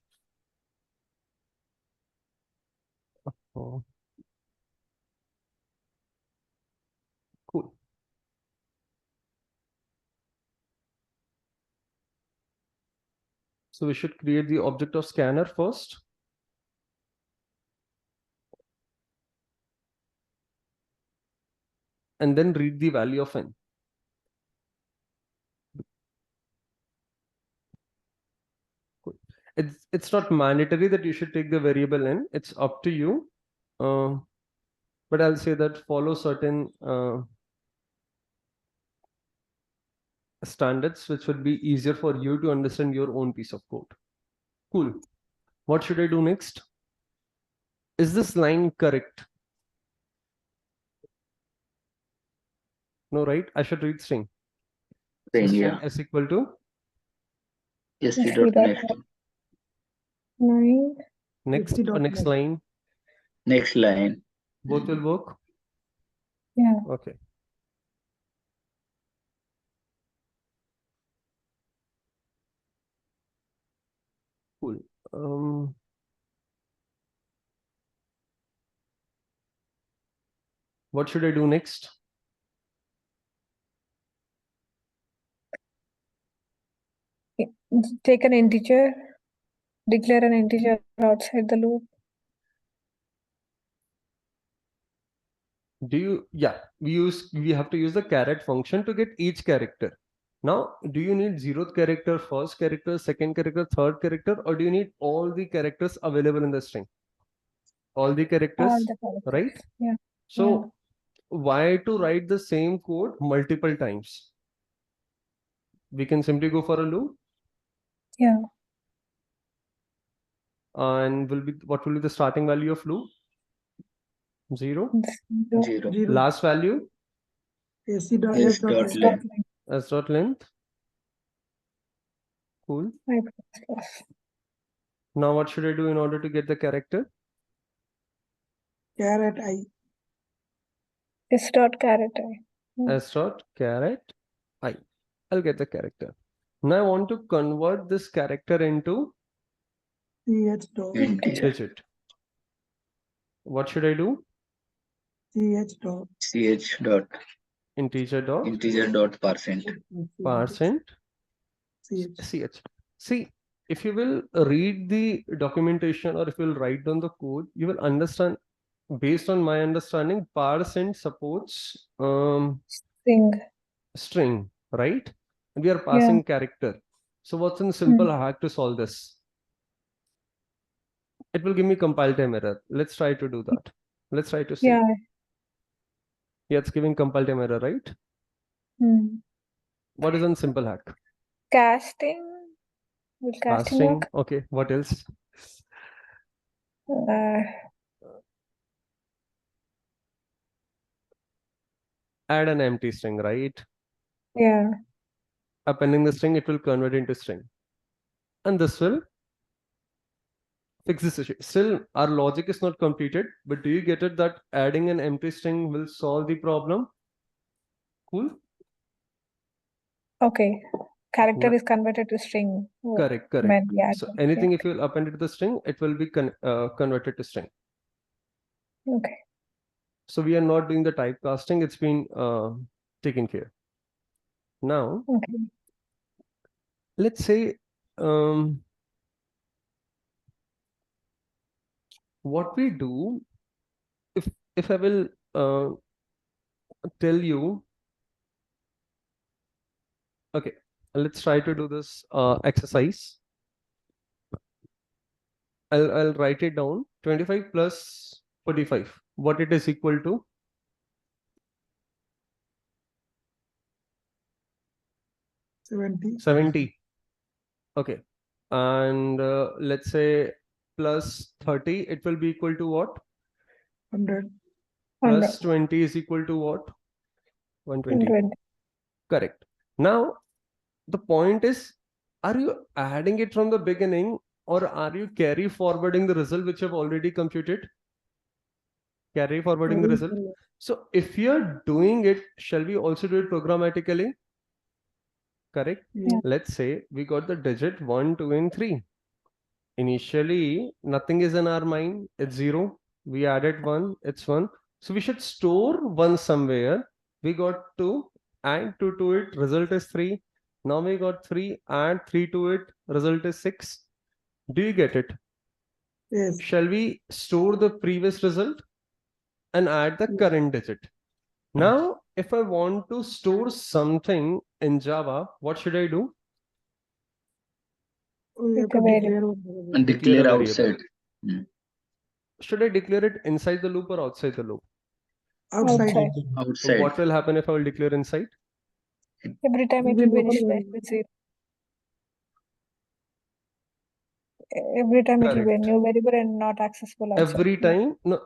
Oh, cool. So we should create the object of scanner first. And then read the value of n. Cool. It's not mandatory that you should take the variable n. It's up to you. But I'll say that follow certain standards which would be easier for you to understand your own piece of code. Cool. What should I do next? Is this line correct? No, right? I should read string. So String, string yeah. is equal to Yes, we Yes, dot we next. got 9. next or next line. Next line. Both will work. Yeah. Okay. Cool. What should I do next? Take an integer, declare an integer outside the loop. We have to use the caret function to get each character. Now, do you need 0th character, 1st character, 2nd character, 3rd character, or do you need all the characters available in the string? All the characters, All the characters. right? Yeah. So why to write the same code multiple times? We can simply go for a loop. Yeah. And what will be the starting value of loop? 0. Zero. 0. Zero. Last value AC dot S S dot dot length. length. s dot length. Cool. I plus plus. Now what should I do in order to get the character? Caret I. S dot caret I. S dot caret I. I'll get the character. Now I want to convert this character into CH dot. Integer. digit. What should I do? CH dot. Ch dot. Integer dot Integer dot %. %. CH. See, if you will read the documentation or if you will write down the code, you will understand. Based on my understanding, % supports string, right? And we are passing character. So what's in simple hack to solve this? It will give me compile time error. Let's try to do that. Let's try to see. Yeah. Yeah, it's giving compile time error, right? What is on simple hack? Casting. Will casting work? Okay, what else? Add an empty string, right? Yeah. Appending the string, it will convert into string. And this will fix this issue. Still, our logic is not completed, but do you get it that adding an empty string will solve the problem? Cool? Okay. Character No. is converted to string. Correct. Yeah. So anything if you will append it to the string, it will be converted to string. Okay. So we are not doing the typecasting, it's been taken care. Now, Okay. let's say what we do, if I will tell you, okay, let's try to do this exercise. I'll write it down. 25 plus 45. What it is equal to? 70. Okay. And let's say plus 30, it will be equal to what? 100. Plus 20 is equal to what? 120. 120. Correct. Now, the point is, are you adding it from the beginning or are you carry forwarding the result which you have already computed? Carry forwarding the result. So if you're doing it, shall we also do it programmatically? Correct. Yeah. Let's say we got the digit 1, 2, and 3. Initially, nothing is in our mind. It's 0. We added 1. It's 1. So we should store 1 somewhere. We got 2. Add 2 to it. Result is 3. Now we got 3. Add 3 to it. Result is 6. Do you get it? Yes. Shall we store the previous result and add the current digit? Now, if I want to store something in Java, what should I do? We have to And Declare a declare variable. outside. Should I declare it inside the loop or outside the loop? outside. Outside. Outside. What will happen if I will declare inside? Every time it will be initialized with 0. Every time it will be a Correct. new variable and not accessible outside. Every time, no.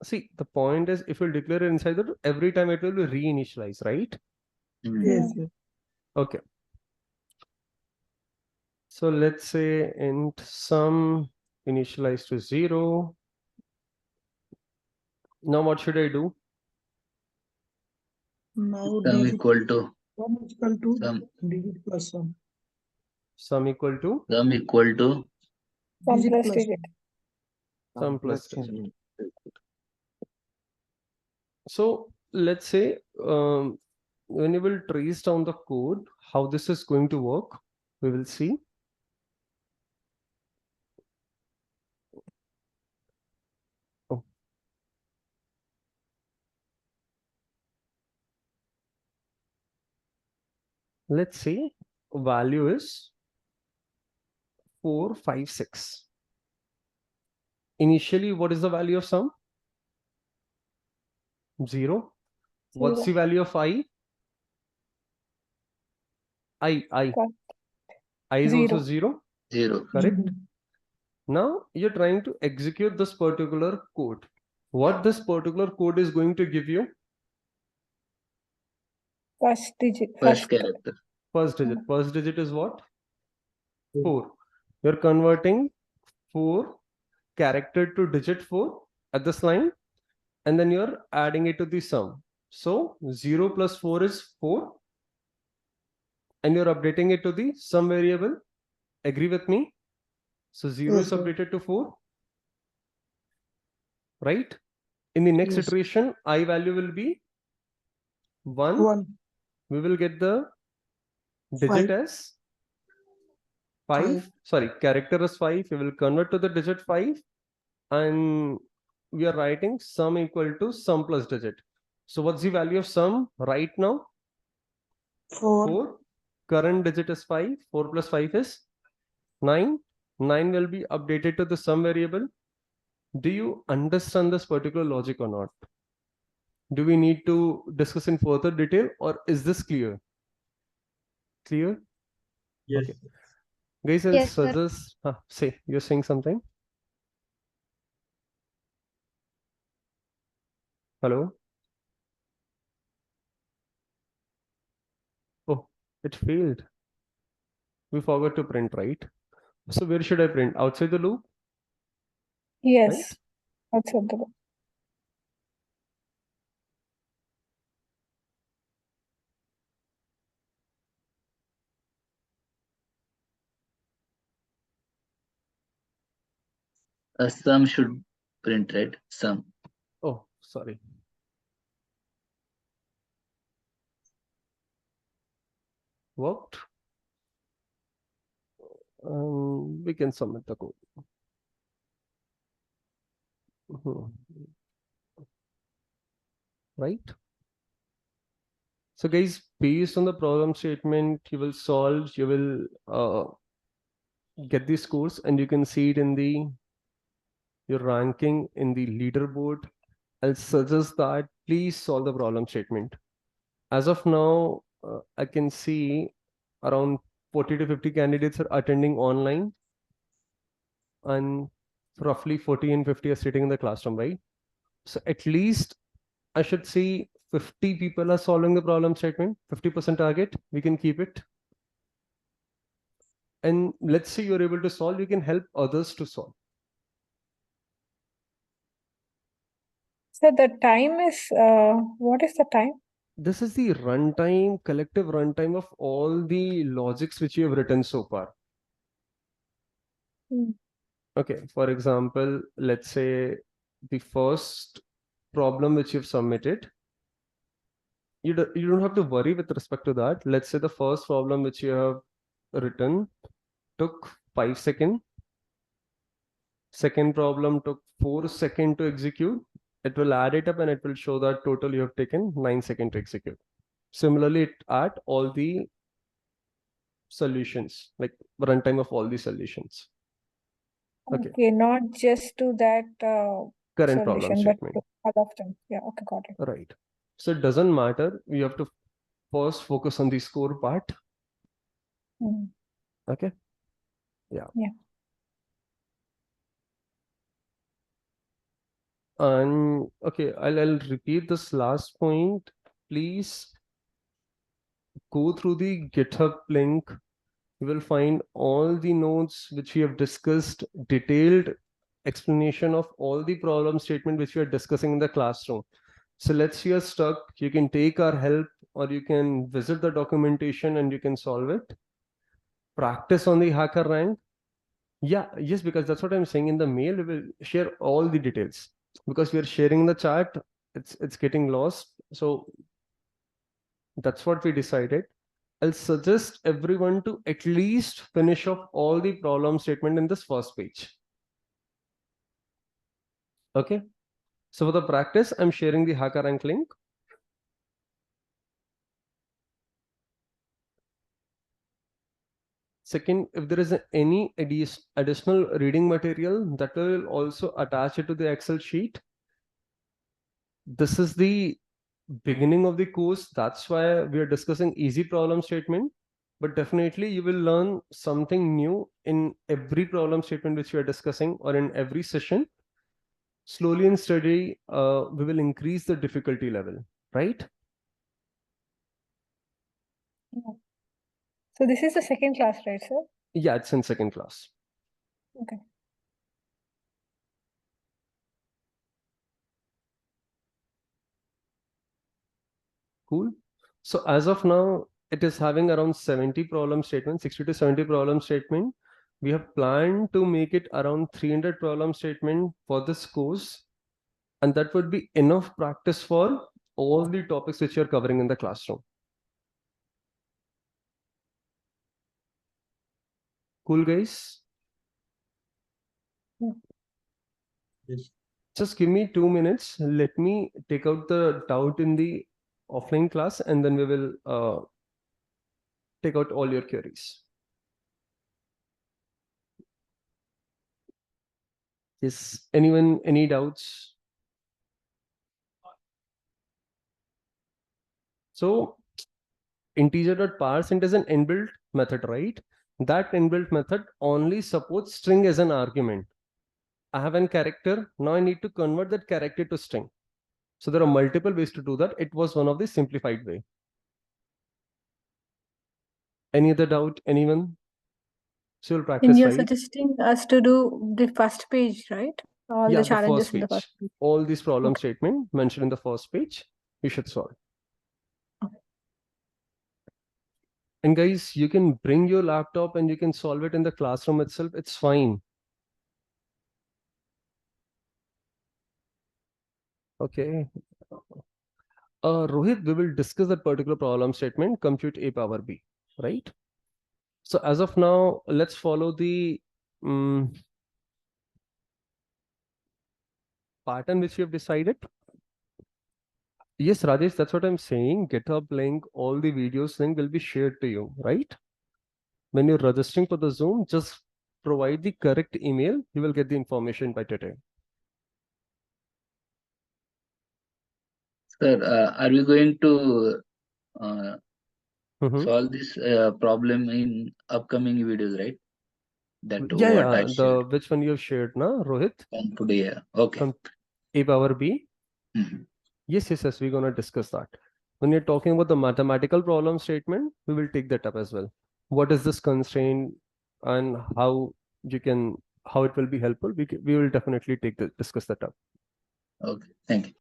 See, the point is, if you declare it inside the loop, every time it will be reinitialized, right? Yes. Yes. Okay. So let's say int sum initialize to 0. Now what should I do? Now Sum digit equal to sum is equal to sum. digit plus sum. Sum equal to Sum equal to Sum Digit plus plus digit. sum plus digit. So let's say when you will trace down the code, how this is going to work, we will see. Oh. let's say value is 4, 5, 6. Initially, what is the value of sum? 0. What's the value of I? I. Correct. I is also 0. 0. 0. Correct. Now you're trying to execute this particular code. What this particular code is going to give you? First digit. First character. First digit. First digit is what? 4. You're converting 4 character to digit 4 at this line, and then you're adding it to the sum. So 0 plus 4 is 4, and you're updating it to the sum variable. Agree with me? So 0 Yes, is sir. updated to 4, right? In the next Yes. iteration, I value will be 1. 1, We will get the digit 5, as 5. Sorry, character as 5. We will convert to the digit 5, and we are writing sum equal to sum plus digit. So what's the value of sum right now? 4, 4. Current digit is 5. 4 plus 5 is 9. 9 will be updated to the sum variable. Do you understand this particular logic or not? Do we need to discuss in further detail, or is this clear? Clear? Yes. Okay. Guys, I'll Yes, sir. suggest. Say, you're saying something? Hello? Oh, it failed. We forgot to print, right? So where should I print? Outside the loop? Yes. Right? Outside the loop. A sum should print, right? Sum. Oh, sorry. Worked. We can submit the code. Right? So guys, based on the problem statement you will solve, you will get these scores, and you can see it in your ranking in the leaderboard. I'll suggest that please solve the problem statement. As of now, I can see around 40 to 50 candidates are attending online, and roughly 40 and 50 are sitting in the classroom, right? So at least I should see 50 people are solving the problem statement, 50% target, we can keep it. And let's say you're able to solve, you can help others to solve. So the time is, what is the time? This is the runtime, collective runtime of all the logics which you have written so far. Okay, for example, let's say the first problem which you've submitted, you don't have to worry with respect to that. Let's say the first problem which you have written took 5 seconds. Second problem took 4 seconds to execute. It will add it up and it will show that total you have taken 9 seconds to execute. Similarly, it add all the solutions, like runtime of all the solutions. Okay, not just to that Current problem solution, but statement. to all of them. Yeah, okay, got it. Right. So it doesn't matter. You have to first focus on the score part. Okay. Yeah. And okay, I'll repeat this last point. Please go through the GitHub link. You will find all the notes which we have discussed, detailed explanation of all the problem statement which we are discussing in the classroom. So let's say you're stuck, you can take our help, or you can visit the documentation and you can solve it. Practice on the hacker rank. Yeah, yes, because that's what I'm saying. In the mail, we will share all the details, because we are sharing the chat. It's getting lost. So that's what we decided. I'll suggest everyone to at least finish off all the problem statement in this first page. Okay. So for the practice, I'm sharing the HackerRank link. Second, if there is any additional reading material, that will also attach it to the Excel sheet. This is the beginning of the course. That's why we are discussing easy problem statement. But definitely you will learn something new in every problem statement which we are discussing, or in every session. Slowly and steady, we will increase the difficulty level, right? So this is the second class, right, sir? Yeah, it's in second class. Okay. Cool. So as of now, it is having around 70 problem statements, 60 to 70 problem statement. We have planned to make it around 300 problem statement for this course. And that would be enough practice for all the topics which you're covering in the classroom. Cool, guys? Yes. Just give me 2 minutes. Let me take out the doubt in the offline class, and then we will take out all your queries. Yes, anyone, any doubts? So integer.parseInt is an inbuilt method, right? That inbuilt method only supports string as an argument. I have a character. Now I need to convert that character to string. So there are multiple ways to do that. It was one of the simplified way. Any other doubt? Anyone? So you'll practice, And you're right? suggesting us to do the first page, right? All Yeah, the the challenges first in the page. first page. All these problem Okay. statement mentioned in the first page, you should solve. Okay. And guys, you can bring your laptop and you can solve it in the classroom itself. It's fine. Okay. Rohit, we will discuss that particular problem statement, compute A power B, right? So as of now, let's follow the pattern which we have decided. Yes, Rajesh, that's what I'm saying. GitHub link, all the videos link will be shared to you, right? When you're registering for the Zoom, just provide the correct email. You will get the information by today. Sir, are we going to Mhm. solve this problem in upcoming videos, right? That Yeah, what I yeah. shared Which one you have shared, na, Rohit? from today. Yeah. Okay. A power B. Mhm. Yes, we're gonna discuss that. When you're talking about the mathematical problem statement, we will take that up as well. What is this constraint, and how you can, how it will be helpful? We will definitely discuss that up. Okay. Thank you.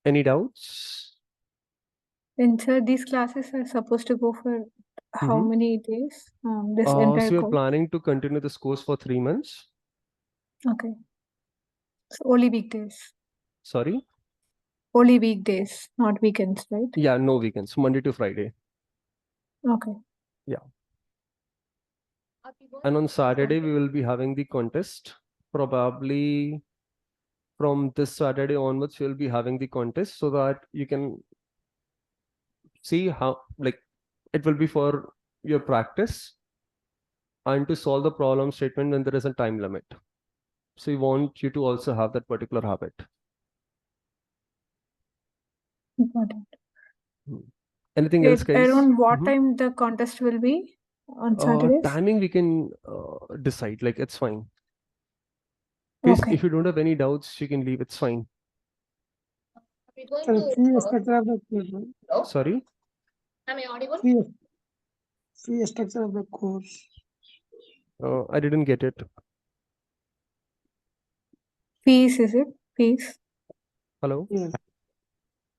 Any doubts? And sir, these classes are supposed to go for how many days? This entire So you're course? planning to continue this course for 3 months? Okay. So only weekdays. Sorry? Only weekdays, not weekends, right? Yeah, no weekends, Monday to Friday. Okay. Yeah. And on Saturday, we will be having the contest. Probably from this Saturday onwards, we'll be having the contest so that you can see how, like, it will be for your practice and to solve the problem statement when there is a time limit. So we want you to also have that particular habit. Important. Anything else, guys? Around what time the contest will be on Saturdays? Timing we can decide, like it's fine. Guys, Okay. if you don't have any doubts, you can leave, it's fine. Sir, fee structure of the course. Sorry? Fee structure of the course. I didn't get it. Fees, is it? Fees? Hello? Yes.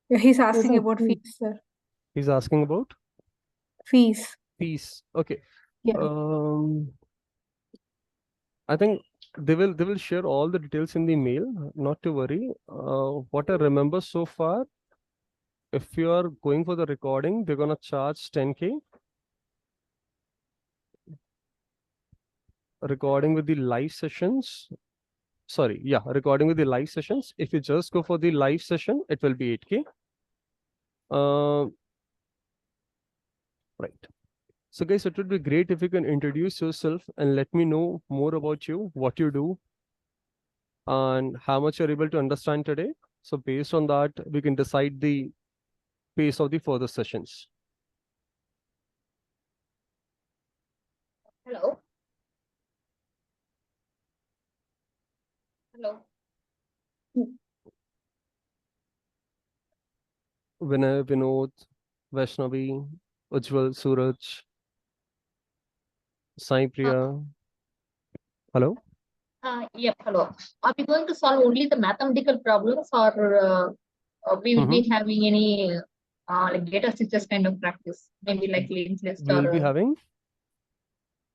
Yeah, he's asking sir, about fee. fees, sir. He's asking about Fees. fees. Okay. Yeah. I think they will share all the details in the mail, not to worry. What I remember so far, if you are going for the recording, they're gonna charge 10K. Recording with the live sessions. Sorry, yeah, recording with the live sessions. If you just go for the live session, it will be 8K. Right. So guys, it would be great if you can introduce yourself and let me know more about you, what you do, and how much you're able to understand today. So based on that, we can decide the pace of the further sessions. Hello. Hello. Vinay, Vinod, Vaishnavi, Ujjwal, Suraj, Sai Priya. Hello? Yep, hello. Are we going to solve only the mathematical problems, or we will be having any like data structures kind of practice, maybe like linked list, We will be having?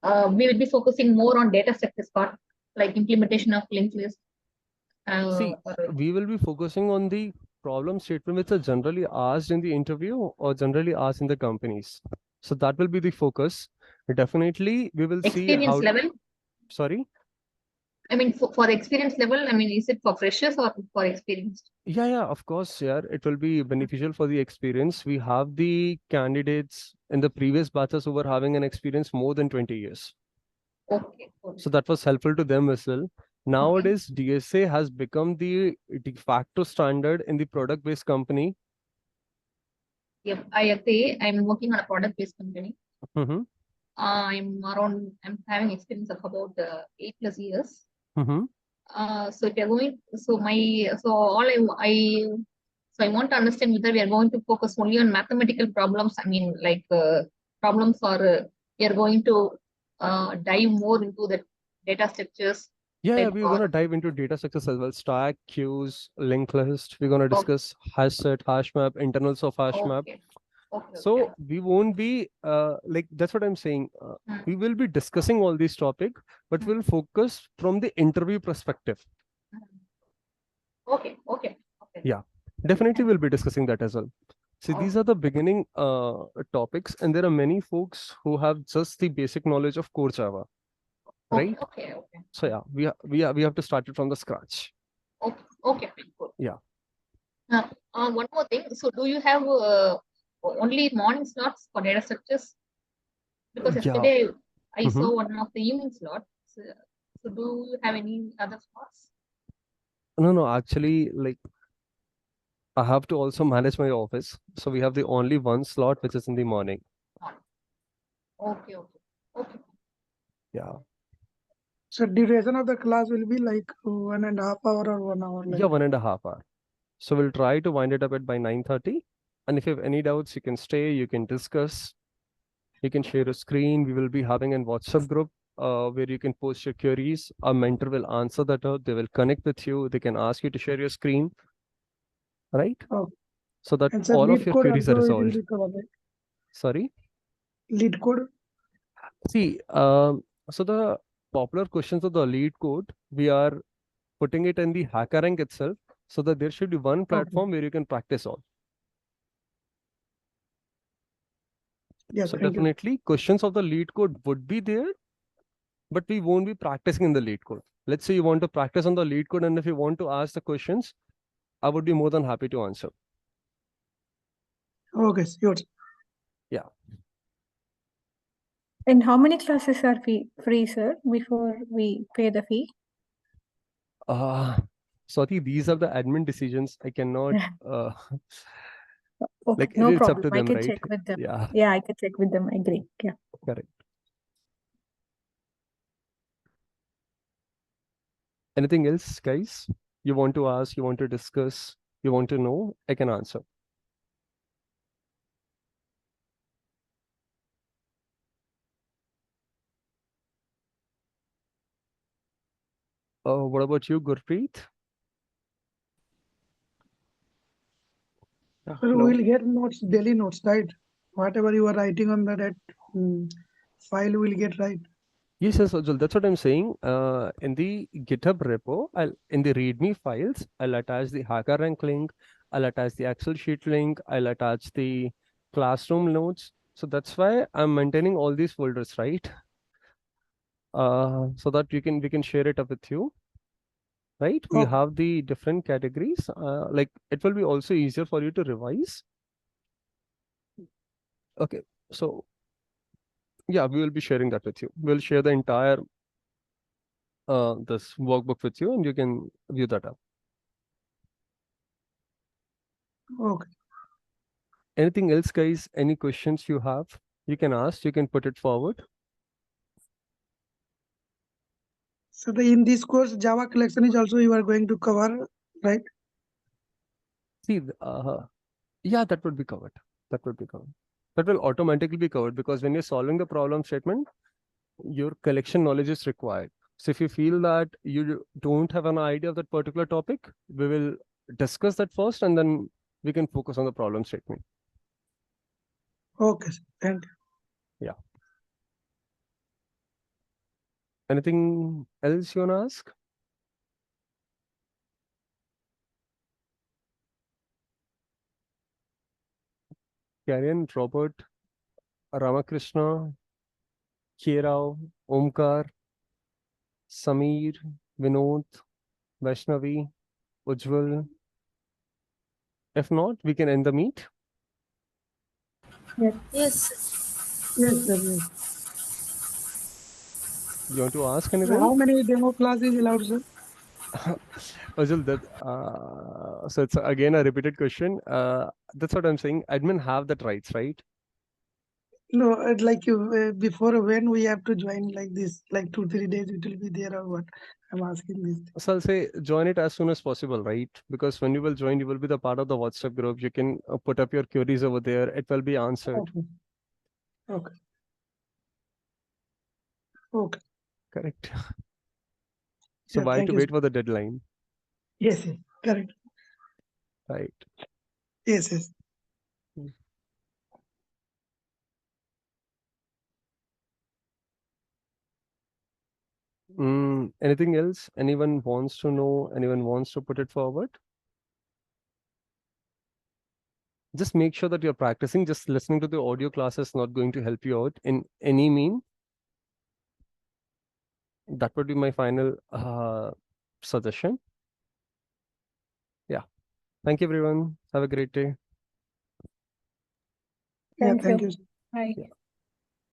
We will be focusing more on data structures part, like implementation of linked list. See, we will be focusing on the problem statement which are generally asked in the interview or generally asked in the companies. So that will be the focus. Definitely, we will see experience how. level. Sorry? I mean, for the experience level, I mean, is it for freshers or for experienced? Yeah, of course, yeah. It will be beneficial for the experience. We have the candidates in the previous batches who were having an experience more than 20 years. Okay. So that was helpful to them as well. Nowadays, DSA has become the de facto standard in the product-based company. Yep, I agree. I'm working on a product-based company. I'm having experience of about 8+ years. So if you're going, so I want to understand whether we are going to focus only on mathematical problems. I mean, like problems, or we are going to dive more into the data structures. Yeah, we're gonna dive into data structures as well. Stack, queues, linked list. We're gonna discuss hash set, hash map, internals of hash map. So we won't be like, that's what I'm saying. We will be discussing all these topics, but we'll focus from the interview perspective. Okay. Yeah, definitely we'll be discussing that as well. See, these are the beginning topics, and there are many folks who have just the basic knowledge of core Java, right? Okay. So yeah, we have to start it from the scratch. Okay. Good. Yeah. One more thing. So, do you have only morning slots for data structures? Because yesterday I saw one of the evening slots. So, do you have any other slots? No, actually, like, I have to also manage my office. So we have the only one slot, which is in the morning. Okay. Yeah. So duration of the class will be like 1.5 hours or 1 hour. Like. Yeah, 1.5 hours. So we'll try to wind it up by 9:30. And if you have any doubts, you can stay, you can discuss, you can share a screen. We will be having a WhatsApp group where you can post your queries. A mentor will answer that. They will connect with you. They can ask you to share your screen. Right? Oh. So that all of your queries are resolved. Sorry? Lead code? See, so the popular questions of the lead code, we are putting it in the HackerRank itself, so that there should be one platform where you can practice all. Yeah, so definitely questions of the lead code would be there, but we won't be practicing in the lead code. Let's say you want to practice on the lead code, and if you want to ask the questions, I would be more than happy to answer. Okay, sure. Yeah. And how many classes are free, sir, before we pay the fee? Sorry, these are the admin decisions. I cannot. Okay, like no it's problem. up to them, I can right? check with them. Yeah, I can check with them. I agree. Yeah. Correct. Anything else, guys? You want to ask? You want to discuss? You want to know? I can answer. What about you, Gurpreet? So we'll get notes, daily notes, right? Whatever you are writing on that file, will get right. Yes, Ujjwal, that's what I'm saying. In the GitHub repo, in the README files, I'll attach the HackerRank link, I'll attach the Excel sheet link, I'll attach the classroom notes. So that's why I'm maintaining all these folders, right? So that we can share it up with you. Right? We have the different categories. Like it will be also easier for you to revise. Okay, so Yeah, we will be sharing that with you. We'll share the entire this workbook with you, and you can view that up. Okay. Anything else, guys? Any questions you have? You can ask. You can put it forward. So in this course, Java collection is also you are going to cover, right? See, yeah, that would be covered. That would be covered. That will automatically be covered because when you're solving the problem statement, your collection knowledge is required. So if you feel that you don't have an idea of that particular topic, we will discuss that first, and then we can focus on the problem statement. Okay, sir. Thank you. Yeah. Anything else you want to ask? Karen, Robert, Ramakrishna, Kierao, Omkar, Samir, Vinod, Vaishnavi, Ujjwal. If not, we can end the meet. Yes. Yes. Yes, sir. Yes. You want to ask So anything? how many demo class is allowed, sir? Ujjwal, so it's again a repeated question. That's what I'm saying. Admin have that rights, right? No, like you before when we have to join like this, like 2-3 days it will be there or what? I'm asking this. So I'll say join it as soon as possible, right? Because when you will join, you will be the part of the WhatsApp group. You can put up your queries over there. It will be answered. Okay. Okay. Okay. Correct. So Yeah, why thank to you, wait sir. for the deadline, Yes, yes. Correct. right? Yes, yes. Anything else? Anyone wants to know? Anyone wants to put it forward? Just make sure that you're practicing. Just listening to the audio class is not going to help you out in any mean. That would be my final suggestion. Yeah. Thank you, everyone. Have a great day. Yeah, Thank thank you. you. Bye. Yeah.